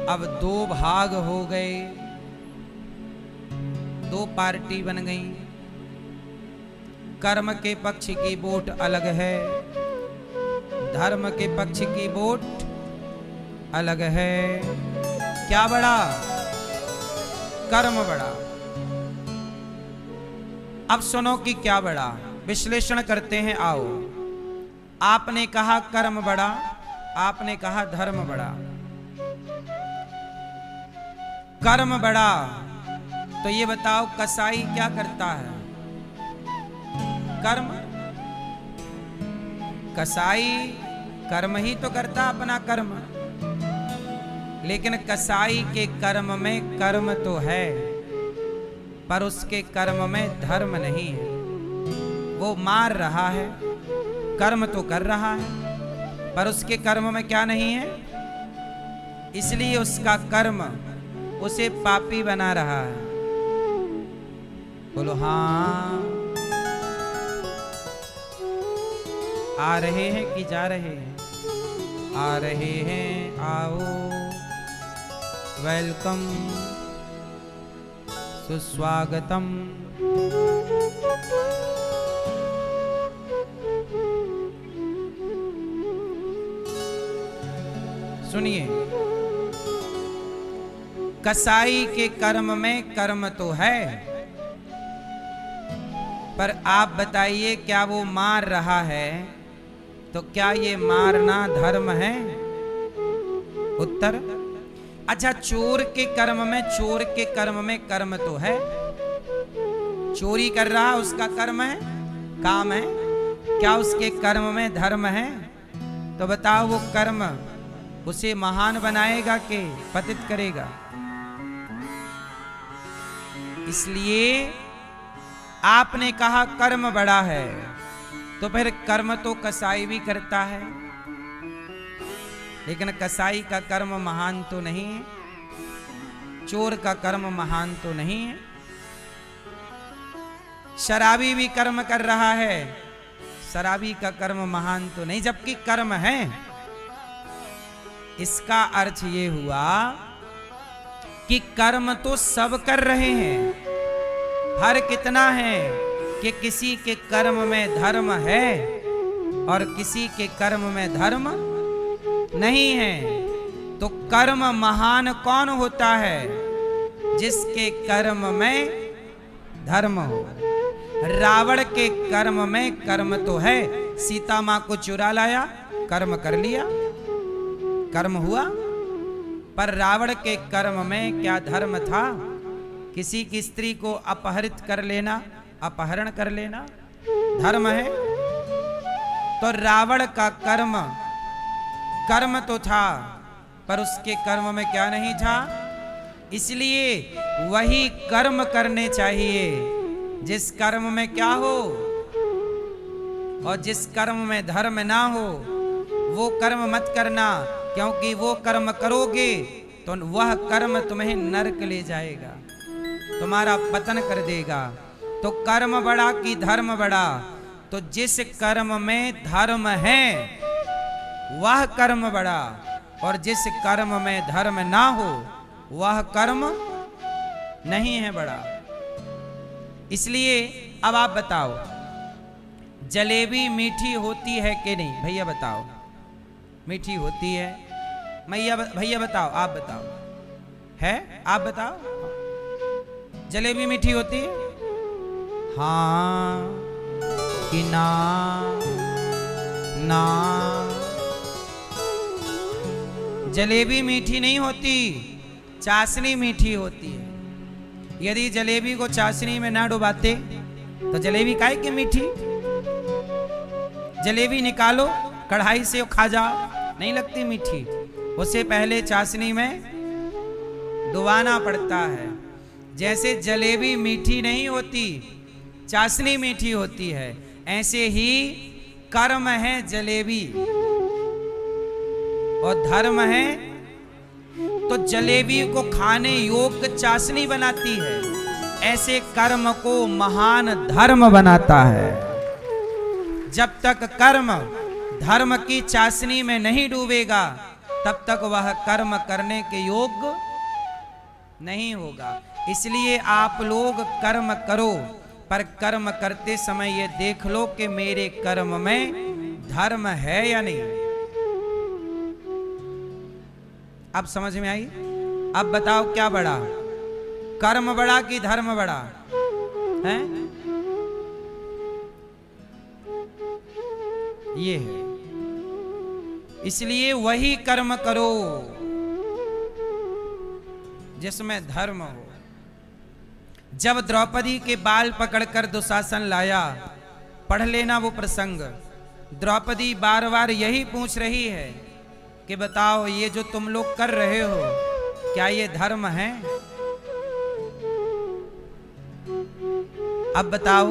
अब दो भाग हो गए, दो पार्टी बन गई। कर्म के पक्ष की वोट अलग है, धर्म के पक्ष की वोट अलग है। क्या बड़ा? कर्म बड़ा। अब सुनो कि क्या बड़ा, विश्लेषण करते हैं। आओ, आपने कहा कर्म बड़ा, आपने कहा धर्म बड़ा। कर्म बड़ा, तो ये बताओ कसाई क्या करता है? कर्म। कसाई कर्म ही तो करता, अपना कर्म। लेकिन कसाई के कर्म में कर्म तो है, पर उसके कर्म में धर्म नहीं है। वो मार रहा है, कर्म तो कर रहा है, पर उसके कर्म में क्या नहीं है, इसलिए उसका कर्म उसे पापी बना रहा है। बोलो हाँ। आ रहे हैं कि जा रहे हैं? आ रहे हैं, आओ, वेलकम, सुस्वागतम। सुनिए, कसाई के कर्म में कर्म तो है, पर आप बताइए क्या वो मार रहा है तो क्या ये मारना धर्म है? उत्तर, अच्छा चोर के कर्म में कर्म तो है, चोरी कर रहा उसका कर्म है, काम है, क्या उसके कर्म में धर्म है? तो बताओ वो कर्म उसे महान बनाएगा कि पतित करेगा? इसलिए आपने कहा कर्म बड़ा है, तो फिर कर्म तो कसाई भी करता है, लेकिन कसाई का कर्म महान तो नहीं है, चोर का कर्म महान तो नहीं है, शराबी भी कर्म कर रहा है, शराबी का कर्म महान तो नहीं, जबकि कर्म है। इसका अर्थ ये हुआ कि कर्म तो सब कर रहे हैं, फर्क कितना है कि किसी के कर्म में धर्म है और किसी के कर्म में धर्म नहीं है। तो कर्म महान कौन होता है? जिसके कर्म में धर्म हो। रावण के कर्म में कर्म तो है, सीता मां को चुरा लाया, कर्म कर लिया, कर्म हुआ, पर रावण के कर्म में क्या धर्म था? किसी की स्त्री को अपहरित कर लेना, अपहरण कर लेना धर्म है। तो रावण का कर्म तो था, पर उसके कर्म में क्या नहीं था? इसलिए वही कर्म करने चाहिए जिस कर्म में क्या हो, और जिस कर्म में धर्म ना हो वो कर्म मत करना, क्योंकि वो कर्म करोगे तो वह कर्म तुम्हें नरक ले जाएगा, तुम्हारा पतन कर देगा। तो कर्म बड़ा कि धर्म बड़ा? तो जिस कर्म में धर्म है वह कर्म बड़ा, और जिस कर्म में धर्म ना हो वह कर्म नहीं है बड़ा। इसलिए अब आप बताओ, जलेबी मीठी होती है कि नहीं? भैया बताओ, मीठी होती है? भैया बताओ, आप बताओ, है? आप बताओ, जलेबी मीठी होती है? हाँ कि ना? ना, जलेबी मीठी नहीं होती, चाशनी मीठी होती है। यदि जलेबी को चाशनी में ना डुबाते तो जलेबी काहे की मीठी? जलेबी निकालो कढ़ाई से खा जाओ, नहीं लगती मीठी, उसे पहले चाशनी में डुबाना पड़ता है। जैसे जलेबी मीठी नहीं होती, चाशनी मीठी होती है, ऐसे ही कर्म है जलेबी और धर्म है तो जलेबी को खाने योग्य चाशनी बनाती है, ऐसे कर्म को महान धर्म बनाता है। जब तक कर्म धर्म की चाशनी में नहीं डूबेगा तब तक वह कर्म करने के योग्य नहीं होगा। इसलिए आप लोग कर्म करो, पर कर्म करते समय ये देख लो कि मेरे कर्म में धर्म है या नहीं। अब समझ में आई? अब बताओ क्या बड़ा, कर्म बड़ा कि धर्म बड़ा है? ये है। इसलिए वही कर्म करो जिसमें धर्म हो। जब द्रौपदी के बाल पकड़कर दुशासन लाया, पढ़ लेना वो प्रसंग। द्रौपदी बार बार यही पूछ रही है कि बताओ ये जो तुम लोग कर रहे हो क्या ये धर्म है? अब बताओ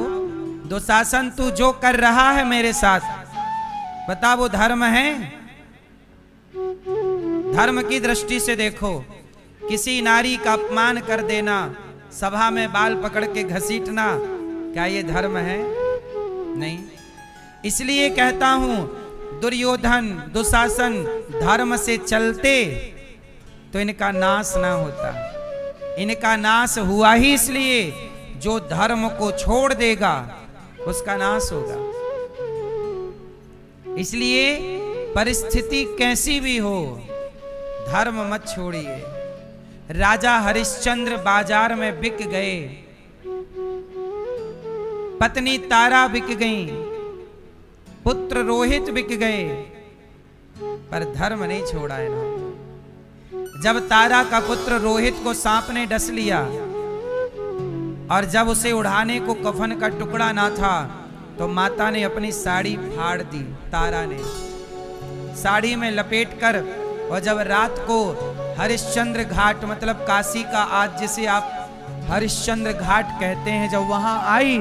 दुशासन तू जो कर रहा है मेरे साथ, बता वो धर्म है? धर्म की दृष्टि से देखो, किसी नारी का अपमान कर देना, सभा में बाल पकड़ के घसीटना, क्या ये धर्म है? नहीं। इसलिए कहता हूं दुर्योधन दुशासन धर्म से चलते तो इनका नाश ना होता। इनका नाश हुआ ही इसलिए जो धर्म को छोड़ देगा उसका नाश होगा। इसलिए परिस्थिति कैसी भी हो धर्म मत छोड़िए। राजा हरिश्चंद्र बाजार में बिक गए पत्नी तारा बिक गई, पुत्र रोहित बिक गए, पर धर्म नहीं छोड़ा है ना। जब तारा का पुत्र रोहित को सांप ने डस लिया और जब उसे उड़ाने को कफन का टुकड़ा ना था तो माता ने अपनी साड़ी फाड़ दी। तारा ने साड़ी में लपेट कर, और जब रात को हरिश्चंद्र घाट मतलब काशी का आज जिसे आप हरिश्चंद्र घाट कहते हैं, जब वहां आई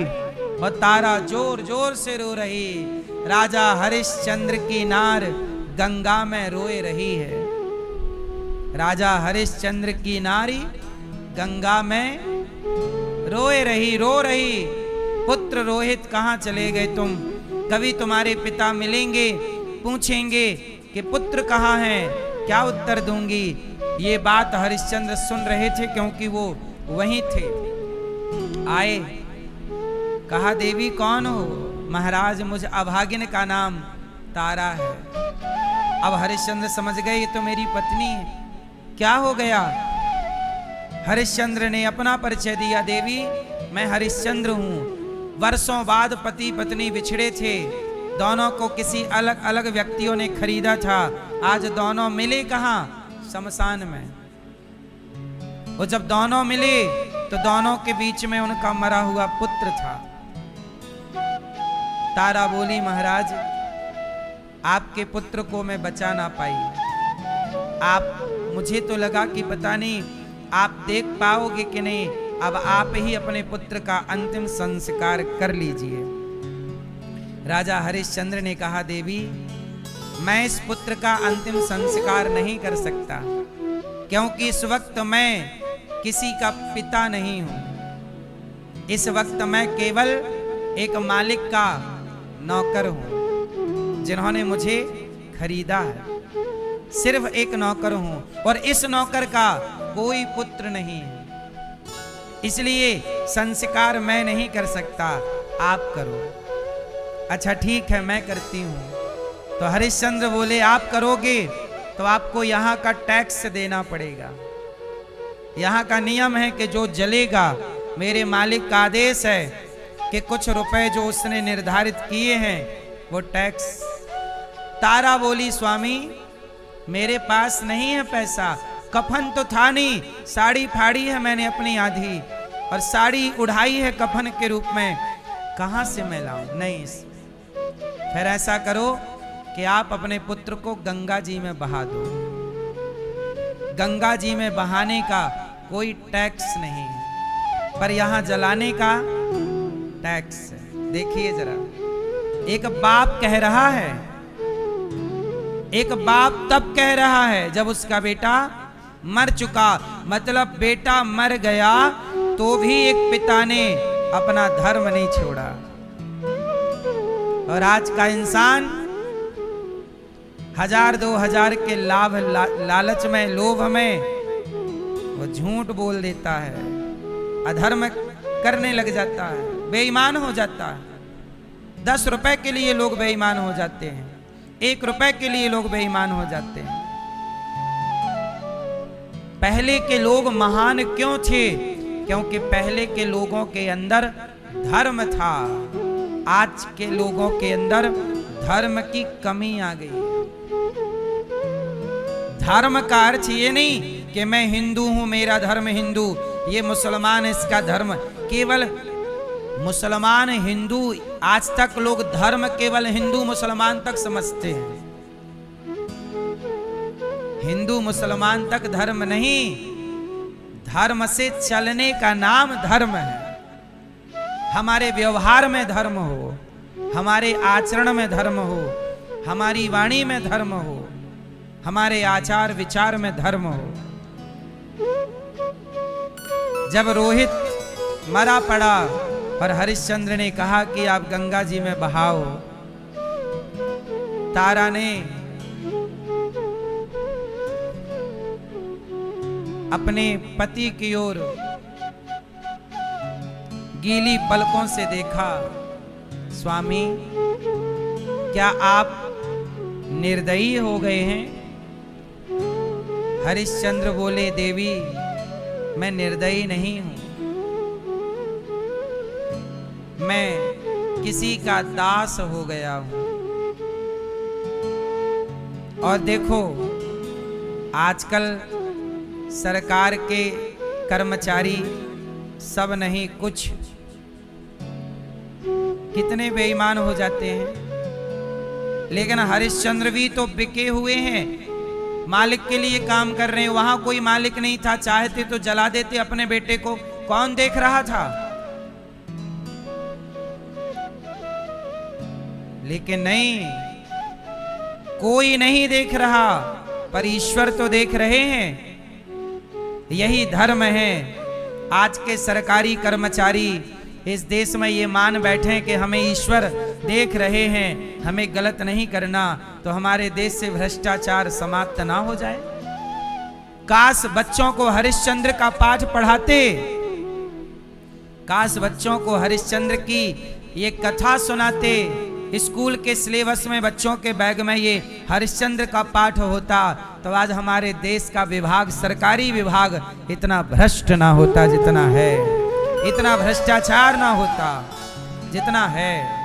और तारा जोर जोर से रो रही, राजा हरिश्चंद्र की नार गंगा में रोए रही है। राजा हरिश्चंद्र की नारी गंगा में रोए रही, रो रही, पुत्र रोहित कहाँ चले गए तुम? कभी तुम्हारे पिता मिलेंगे, पूछेंगे कि पुत्र कहाँ हैं, क्या उत्तर दूंगी? ये बात हरिश्चंद्र सुन रहे थे क्योंकि वो वहीं थे। आए, कहा देवी कौन हो? महाराज मुझ अभागिन का नाम तारा है। अब हरिश्चंद्र समझ गए ये तो मेरी पत्नी है। क्या हो गया? हरिश्चंद्र ने अपना परिचय दिया, देवी मैं हरिश्चंद्र हूँ। वर्षों बाद पति पत्नी बिछड़े थे, दोनों को किसी अलग अलग व्यक्तियों ने खरीदा था। आज दोनों मिले कहाँ? शमशान में। वो जब दोनों मिले तो दोनों के बीच में उनका मरा हुआ पुत्र था। तारा बोली, महाराज आपके पुत्र को मैं बचा ना पाई। मुझे तो लगा कि पता नहीं आप देख पाओगे कि नहीं, अब आप ही अपने पुत्र का अंतिम संस्कार कर लीजिए। राजा हरिश्चंद्र ने कहा, देवी मैं इस पुत्र का अंतिम संस्कार नहीं कर सकता, क्योंकि इस वक्त मैं किसी का पिता नहीं हूं। इस वक्त मैं केवल एक मालिक का नौकर हूं, जिन्होंने मुझे खरीदा है। सिर्फ एक नौकर हूं और इस नौकर का कोई पुत्र नहीं है, इसलिए संस्कार मैं नहीं कर सकता, आप करो। अच्छा ठीक है मैं करती हूं। तो हरिश्चंद्र बोले, आप करोगे तो आपको यहाँ का टैक्स देना पड़ेगा। यहाँ का नियम है कि जो जलेगा, मेरे मालिक का आदेश है कि कुछ रुपए जो उसने निर्धारित किए हैं वो टैक्स। तारा बोली, स्वामी मेरे पास नहीं है पैसा, कफन तो था नहीं, साड़ी फाड़ी है मैंने अपनी आधी और साड़ी उड़ाई है कफन के रूप में, कहां से मैं लाऊं? नहीं। फिर ऐसा करो कि आप अपने पुत्र को गंगा जी में बहा दो। गंगा जी में बहाने का कोई टैक्स नहीं है, पर यहां जलाने का टैक्स है। देखिए जरा, एक बाप कह रहा है, एक बाप तब कह रहा है जब उसका बेटा मर चुका, मतलब बेटा मर गया तो भी एक पिता ने अपना धर्म नहीं छोड़ा। और आज का इंसान 1000-2000 के लाभ लालच में, लोभ में वो झूठ बोल देता है, अधर्म करने लग जाता है, बेईमान हो जाता है। 10 रुपए के लिए लोग बेईमान हो जाते हैं, 1 रुपए के लिए लोग बेईमान हो जाते हैं। पहले के लोग महान क्यों थे? क्योंकि पहले के लोगों के अंदर धर्म था। आज के लोगों के अंदर धर्म की कमी आ गई। धर्म का अर्थ ये नहीं कि मैं हिंदू हूं, मेरा धर्म हिंदू, ये मुसलमान इसका धर्म। केवल मुसलमान हिंदू, आज तक लोग धर्म केवल हिंदू मुसलमान तक समझते हैं। हिंदू मुसलमान तक धर्म नहीं, धर्म से चलने का नाम धर्म है। हमारे व्यवहार में धर्म हो, हमारे आचरण में धर्म हो, हमारी वाणी में धर्म हो, हमारे आचार विचार में धर्म हो। जब रोहित मरा पड़ा और हरिश्चंद्र ने कहा कि आप गंगा जी में बहाओ, तारा ने अपने पति की ओर गीली पलकों से देखा। स्वामी क्या आप निर्दयी हो गए हैं? हरिश्चंद्र बोले, देवी मैं निर्दयी नहीं हूं, मैं किसी का दास हो गया हूं। और देखो आजकल सरकार के कर्मचारी सब नहीं कुछ कितने बेईमान हो जाते हैं। लेकिन हरिश्चंद्र भी तो बिके हुए हैं, मालिक के लिए काम कर रहे हैं। वहां कोई मालिक नहीं था, चाहते तो जला देते अपने बेटे को, कौन देख रहा था? लेकिन नहीं, कोई नहीं देख रहा, पर ईश्वर तो देख रहे हैं। यही धर्म है। आज के सरकारी कर्मचारी इस देश में ये मान बैठे कि हमें ईश्वर देख रहे हैं, हमें गलत नहीं करना, तो हमारे देश से भ्रष्टाचार समाप्त ना हो जाए। काश बच्चों को हरिश्चंद्र का पाठ पढ़ाते, काश बच्चों को हरिश्चंद्र की ये कथा सुनाते। स्कूल के सिलेबस में बच्चों के बैग में ये हरिश्चंद्र का पाठ होता, तो आज हमारे देश का विभाग, सरकारी विभाग इतना भ्रष्ट ना होता जितना है, इतना भ्रष्टाचार ना होता जितना है।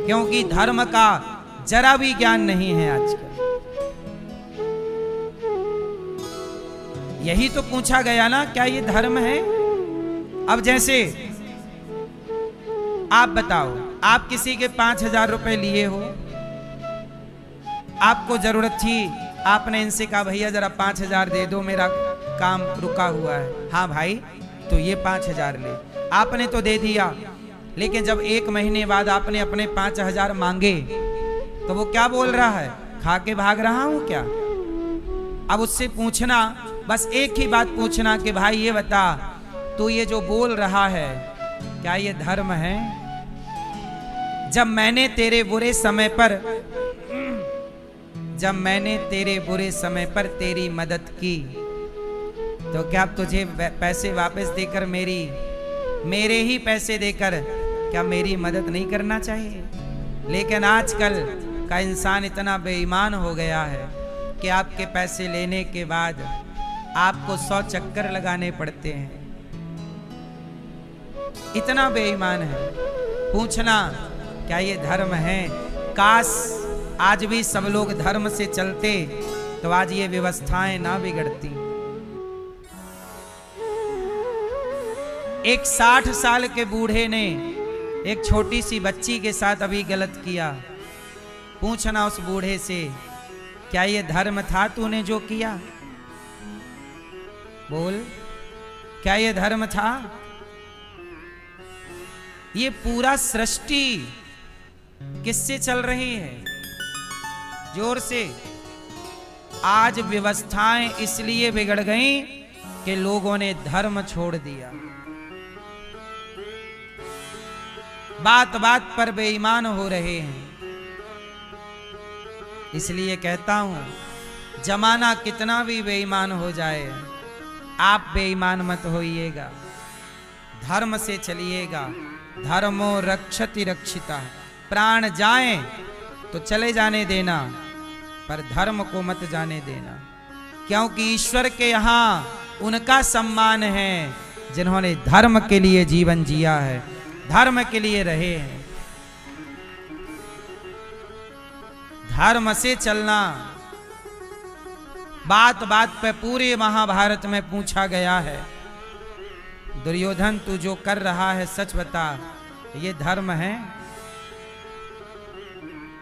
क्योंकि धर्म का जरा भी ज्ञान नहीं है आजकल। यही तो पूछा गया ना, क्या ये धर्म है? अब जैसे आप बताओ, आप किसी के 5,000 रुपए लिए हो, आपको जरूरत थी, आपने इनसे कहा भैया जरा 5,000 दे दो, मेरा काम रुका हुआ है। हाँ भाई, तो ये 5,000 ले, आपने तो दे दिया। लेकिन जब 1 महीने बाद आपने अपने 5,000 मांगे, तो वो क्या बोल रहा है? खा के भाग रहा हूं क्या? अब उससे पूछना, बस एक ही बात पूछना कि भाई ये बता, तू ये जो बोल रहा है क्या ये धर्म है? जब मैंने तेरे बुरे समय पर तेरी मदद की, तो क्या तुझे पैसे वापस देकर मेरे ही पैसे देकर क्या मेरी मदद नहीं करना चाहिए? लेकिन आजकल का इंसान इतना बेईमान हो गया है कि आपके पैसे लेने के बाद आपको 100 चक्कर लगाने पड़ते हैं। इतना बेईमान है। पूछना, क्या ये धर्म है? काश आज भी सब लोग धर्म से चलते, तो आज ये व्यवस्थाएं ना बिगड़ती। एक 60 साल के बूढ़े ने एक छोटी सी बच्ची के साथ अभी गलत किया। पूछना उस बूढ़े से, क्या ये धर्म था तूने जो किया? बोल, क्या ये धर्म था? ये पूरा सृष्टि किससे चल रही है? जोर से। आज व्यवस्थाएं इसलिए बिगड़ गईं कि लोगों ने धर्म छोड़ दिया। बात बात पर बेईमान हो रहे हैं। इसलिए कहता हूं, जमाना कितना भी बेईमान हो जाए, आप बेईमान मत होइएगा, धर्म से चलिएगा। धर्मो रक्षति रक्षिता। प्राण जाए तो चले जाने देना, पर धर्म को मत जाने देना। क्योंकि ईश्वर के यहां उनका सम्मान है जिन्होंने धर्म के लिए जीवन जिया है, धर्म के लिए रहे हैं। धर्म से चलना। बात बात पे पूरे महाभारत में पूछा गया है, दुर्योधन तू जो कर रहा है सच बता, ये धर्म है?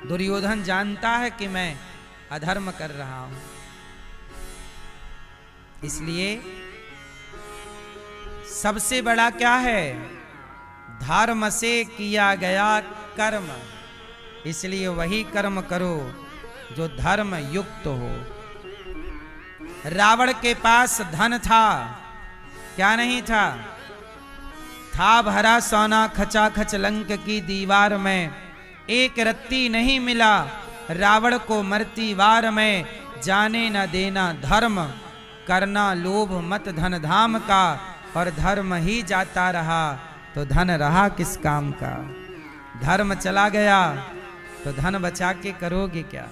दुर्योधन जानता है कि मैं अधर्म कर रहा हूं। इसलिए सबसे बड़ा क्या है? धर्म से किया गया कर्म। इसलिए वही कर्म करो जो धर्म युक्त हो। रावण के पास धन था, क्या नहीं था? था भरा सोना खचाखच लंक की दीवार में, एक रत्ती नहीं मिला रावण को मरती वार में। जाने न देना धर्म, करना लोभ मत धन धाम का, और धर्म ही जाता रहा तो धन रहा किस काम का? धर्म चला गया तो धन बचा के करोगे क्या?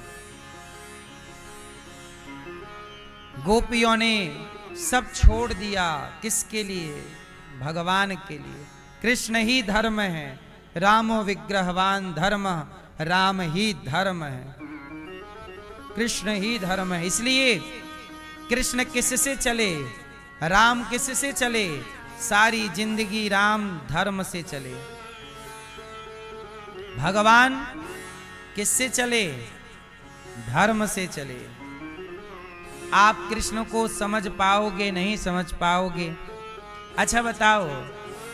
गोपियों ने सब छोड़ दिया, किसके लिए? भगवान के लिए। कृष्ण ही धर्म है, रामो विग्रहवान धर्म, राम ही धर्म है, कृष्ण ही धर्म है। इसलिए कृष्ण किससे चले, राम किससे चले, सारी जिंदगी राम धर्म से चले। भगवान किससे चले, धर्म से चले। आप कृष्ण को समझ पाओगे, नहीं समझ पाओगे। अच्छा बताओ,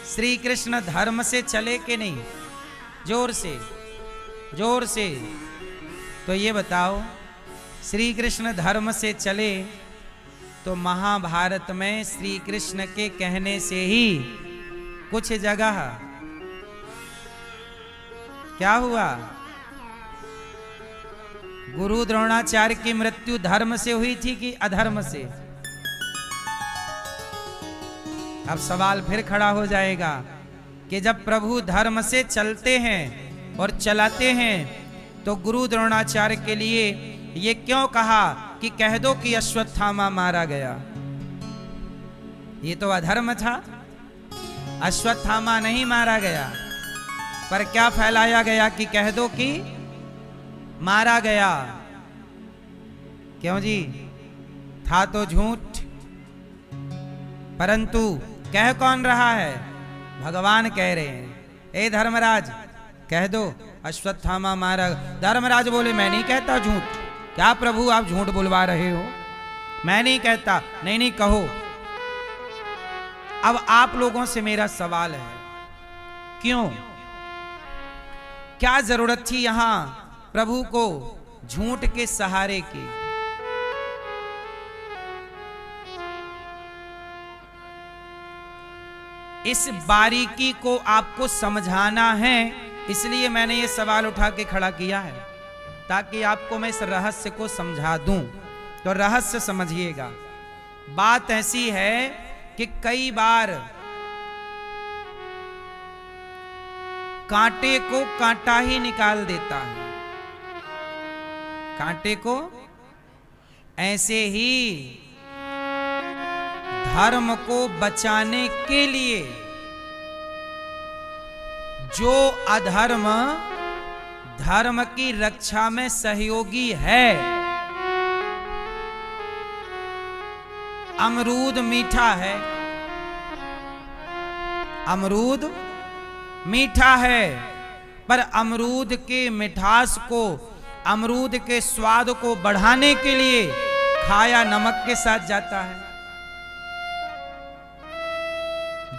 श्री कृष्ण धर्म से चले कि नहीं? जोर से, जोर से। तो ये बताओ, श्री कृष्ण धर्म से चले तो महाभारत में श्री कृष्ण के कहने से ही कुछ जगह क्या हुआ, गुरु द्रोणाचार्य की मृत्यु धर्म से हुई थी कि अधर्म से? अब सवाल फिर खड़ा हो जाएगा कि जब प्रभु धर्म से चलते हैं और चलाते हैं तो गुरु द्रोणाचार्य के लिए ये क्यों कहा कि कह दो कि अश्वत्थामा मारा गया? ये तो अधर्म था। अश्वत्थामा नहीं मारा गया, पर क्या फैलाया गया कि कह दो कि मारा गया। क्यों जी? था तो झूठ, परंतु कह कौन रहा है? भगवान कह रहे हैं, ए धर्मराज कह दो अश्वत्थामा मारा। धर्मराज बोले, मैं नहीं कहता झूठ। क्या प्रभु आप झूठ बुलवा रहे हो? मैं नहीं कहता। नहीं नहीं कहो। अब आप लोगों से मेरा सवाल है, क्यों, क्या जरूरत थी यहां प्रभु को झूठ के सहारे की? इस बारीकी को आपको समझाना है, इसलिए मैंने ये सवाल उठा के खड़ा किया है, ताकि आपको मैं इस रहस्य को समझा दूं। तो रहस्य समझिएगा। बात ऐसी है कि कई बार कांटे को कांटा ही निकाल देता है। कांटे को, ऐसे ही धर्म को बचाने के लिए जो अधर्म धर्म की रक्षा में सहयोगी है। अमरूद मीठा है, अमरूद मीठा है, पर अमरूद के मिठास को, अमरूद के स्वाद को बढ़ाने के लिए खाया नमक के साथ जाता है,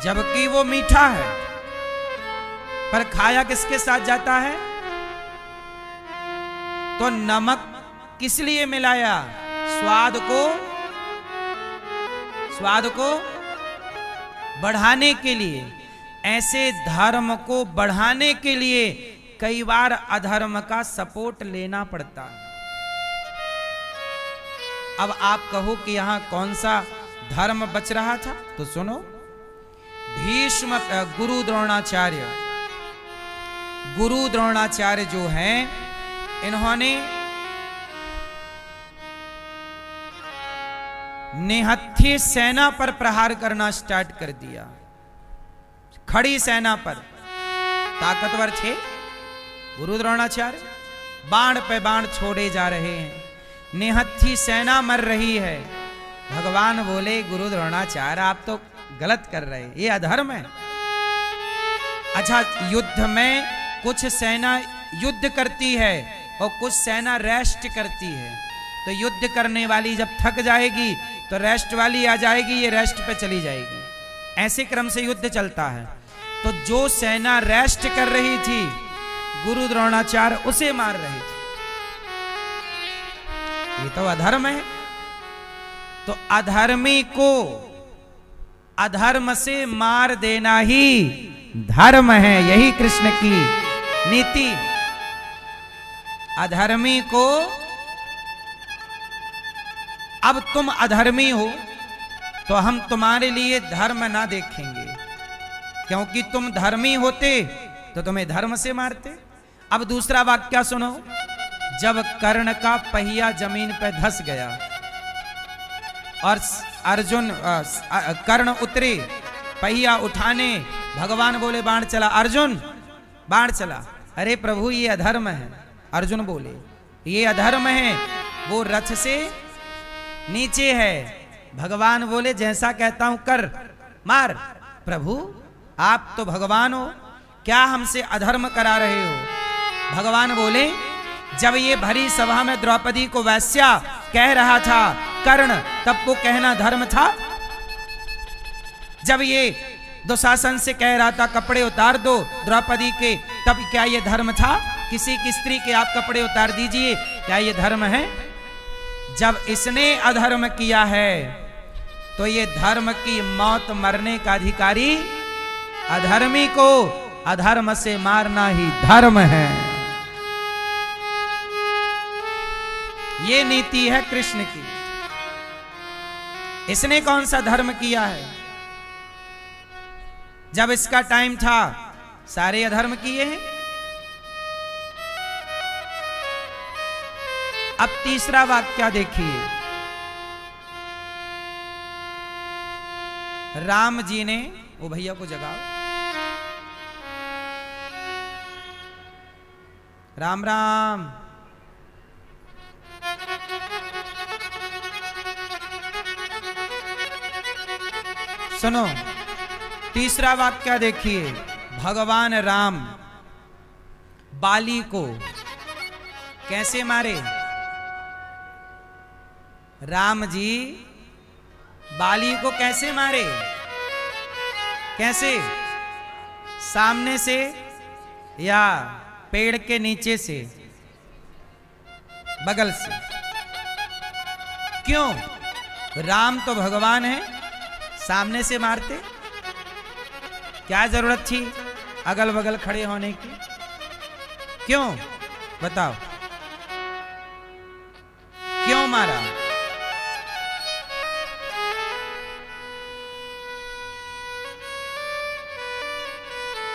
जबकि वो मीठा है, पर खाया किसके साथ जाता है? तो नमक किस लिए मिलाया? स्वाद को बढ़ाने के लिए। ऐसे धर्म को बढ़ाने के लिए कई बार अधर्म का सपोर्ट लेना पड़ता है। अब आप कहो कि यहां कौन सा धर्म बच रहा था, तो सुनो। भीष्म गुरु द्रोणाचार्य जो हैं, इन्होंने निहत्थी सेना पर प्रहार करना स्टार्ट कर दिया। खड़ी सेना पर, ताकतवर थे गुरु द्रोणाचार्य, बाण पे बाण छोड़े जा रहे हैं, निहत्थी सेना मर रही है। भगवान बोले, गुरु द्रोणाचार्य आप तो गलत कर रहे हैं, ये अधर्म है। अच्छा, युद्ध में कुछ सेना युद्ध करती है और कुछ सेना रेस्ट करती है। तो युद्ध करने वाली जब थक जाएगी तो रेस्ट वाली आ जाएगी, ये रेस्ट पे चली जाएगी। ऐसे क्रम से युद्ध चलता है। तो जो सेना रेस्ट कर रही थी, गुरु द्रोणाचार्य उसे मार रहे थे। ये तो अधर्म है। तो अधर्मी को अधर्म से मार देना ही धर्म है। यही कृष्ण की नीति। अधर्मी को, अब तुम अधर्मी हो तो हम तुम्हारे लिए धर्म ना देखेंगे, क्योंकि तुम धर्मी होते तो तुम्हें धर्म से मारते। अब दूसरा वाक्य सुनो। जब कर्ण का पहिया जमीन पर धंस गया और अर्जुन कर्ण उतरे पहिया उठाने, भगवान बोले बाण चला। अर्जुन बाण चला। अरे प्रभु ये अधर्म है। अर्जुन बोले ये अधर्म है, वो रथ से नीचे है। भगवान बोले जैसा कहता हूं कर, मार। प्रभु आप तो भगवान हो, क्या हमसे अधर्म करा रहे हो? भगवान बोले जब ये भरी सभा में द्रौपदी को वैश्या कह रहा था कर्ण, तब वो कहना धर्म था? जब ये दुशासन से कह रहा था कपड़े उतार दो द्रौपदी के, तब क्या ये धर्म था? किसी की स्त्री के आप कपड़े उतार दीजिए, क्या ये धर्म है? जब इसने अधर्म किया है तो ये धर्म की मौत मरने का अधिकारी अधर्मी को अधर्म से मारना ही धर्म है। ये नीति है कृष्ण की। इसने कौन सा धर्म किया है? जब इसका टाइम था सारे अधर्म किए हैं। अब तीसरा वाक्य देखिए। राम जी ने, वो भैया को जगाओ। राम राम। सुनो तीसरा वाक्य देखिए। भगवान राम बाली को कैसे मारे? राम जी बाली को कैसे मारे? कैसे? सामने से या पेड़ के नीचे से? बगल से। क्यों? राम तो भगवान है, सामने से मारते? क्या जरूरत थी अगल बगल खड़े होने की? क्यों बताओ, क्यों मारा?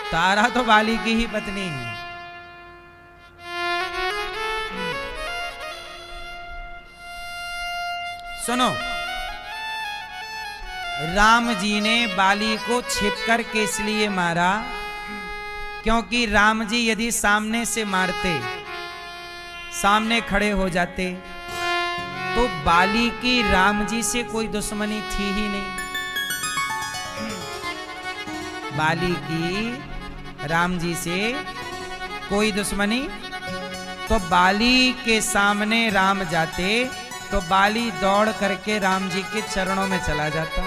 तारा तो बाली की ही पत्नी है। सुनो, राम जी ने बाली को छिप कर के इसलिए मारा क्योंकि राम जी यदि सामने से मारते, सामने खड़े हो जाते, तो बाली की राम जी से कोई दुश्मनी थी ही नहीं। बाली की राम जी से कोई दुश्मनी, तो बाली के सामने राम जाते तो बाली दौड़ करके राम जी के चरणों में चला जाता।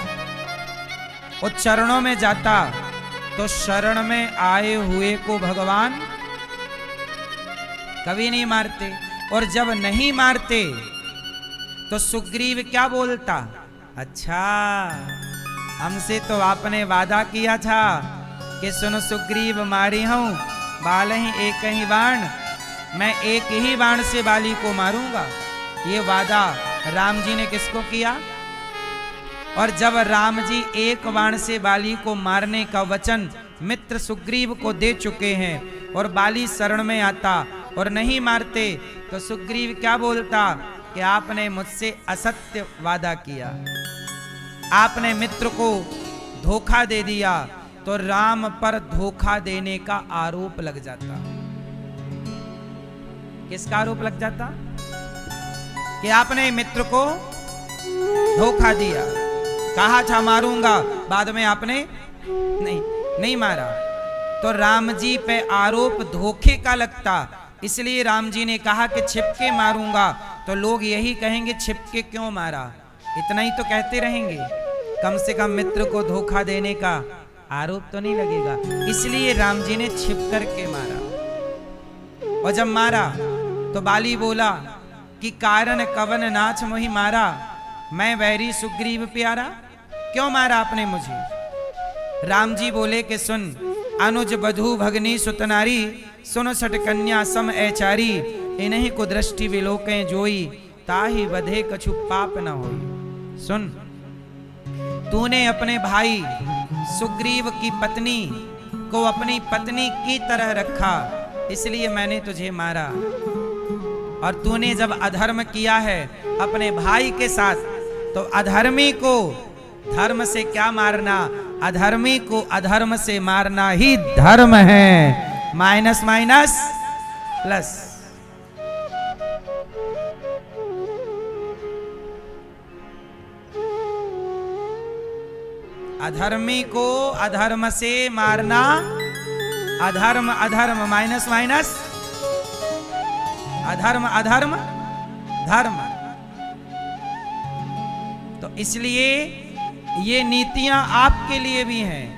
वो चरणों में जाता तो शरण में आए हुए को भगवान कभी नहीं मारते। और जब नहीं मारते तो सुग्रीव क्या बोलता? अच्छा, हमसे तो आपने वादा किया था कि सुन सुग्रीव मारी हूं बाल ही एक ही बाण, मैं एक ही बाण से बाली को मारूंगा। ये वादा राम जी ने किसको किया? और जब राम जी एक बाण से बाली को मारने का वचन मित्र सुग्रीव को दे चुके हैं और बाली शरण में आता और नहीं मारते, तो सुग्रीव क्या बोलता कि आपने मुझसे असत्य वादा किया, आपने मित्र को धोखा दे दिया। तो राम पर धोखा देने का आरोप लग जाता। किसका आरोप लग जाता? कि आपने मित्र को धोखा दिया, कहा था मारूंगा, बाद में आपने नहीं मारा। तो राम जी पे आरोप धोखे का लगता, इसलिए राम जी ने कहा कि छिपके मारूंगा। तो लोग यही कहेंगे छिपके क्यों मारा, इतना ही तो कहते रहेंगे, कम से कम मित्र को धोखा देने का आरोप तो नहीं लगेगा। इसलिए राम जी ने छिप करके मारा। और जब मारा तो बाली बोला कि कारण कवन नाच मोहि मारा, मैं वैरी सुग्रीव प्यारा। क्यों मारा आपने मुझे? राम जी बोले कि सुन, अनुज बधू भगनी सुतनारी, सुन सट कन्या सम ऐचारी, इन्हीं को दृष्टि विलोकें जोई, ताहि वधे कछु पाप न होई। सुन, तूने अपने भाई सुग्रीव की पत्नी को अपनी पत्नी की तरह रखा, इसलिए मैंने तुझे मारा। और तूने जब अधर्म किया है अपने भाई के साथ, तो अधर्मी को धर्म से क्या मारना? अधर्मी को अधर्म से मारना ही धर्म है। Minus minus plus. अधर्मी को अधर्म से मारना, अधर्म अधर्म माइनस माइनस, अधर्म अधर्म धर्म। तो इसलिए ये नीतियां आपके लिए भी हैं।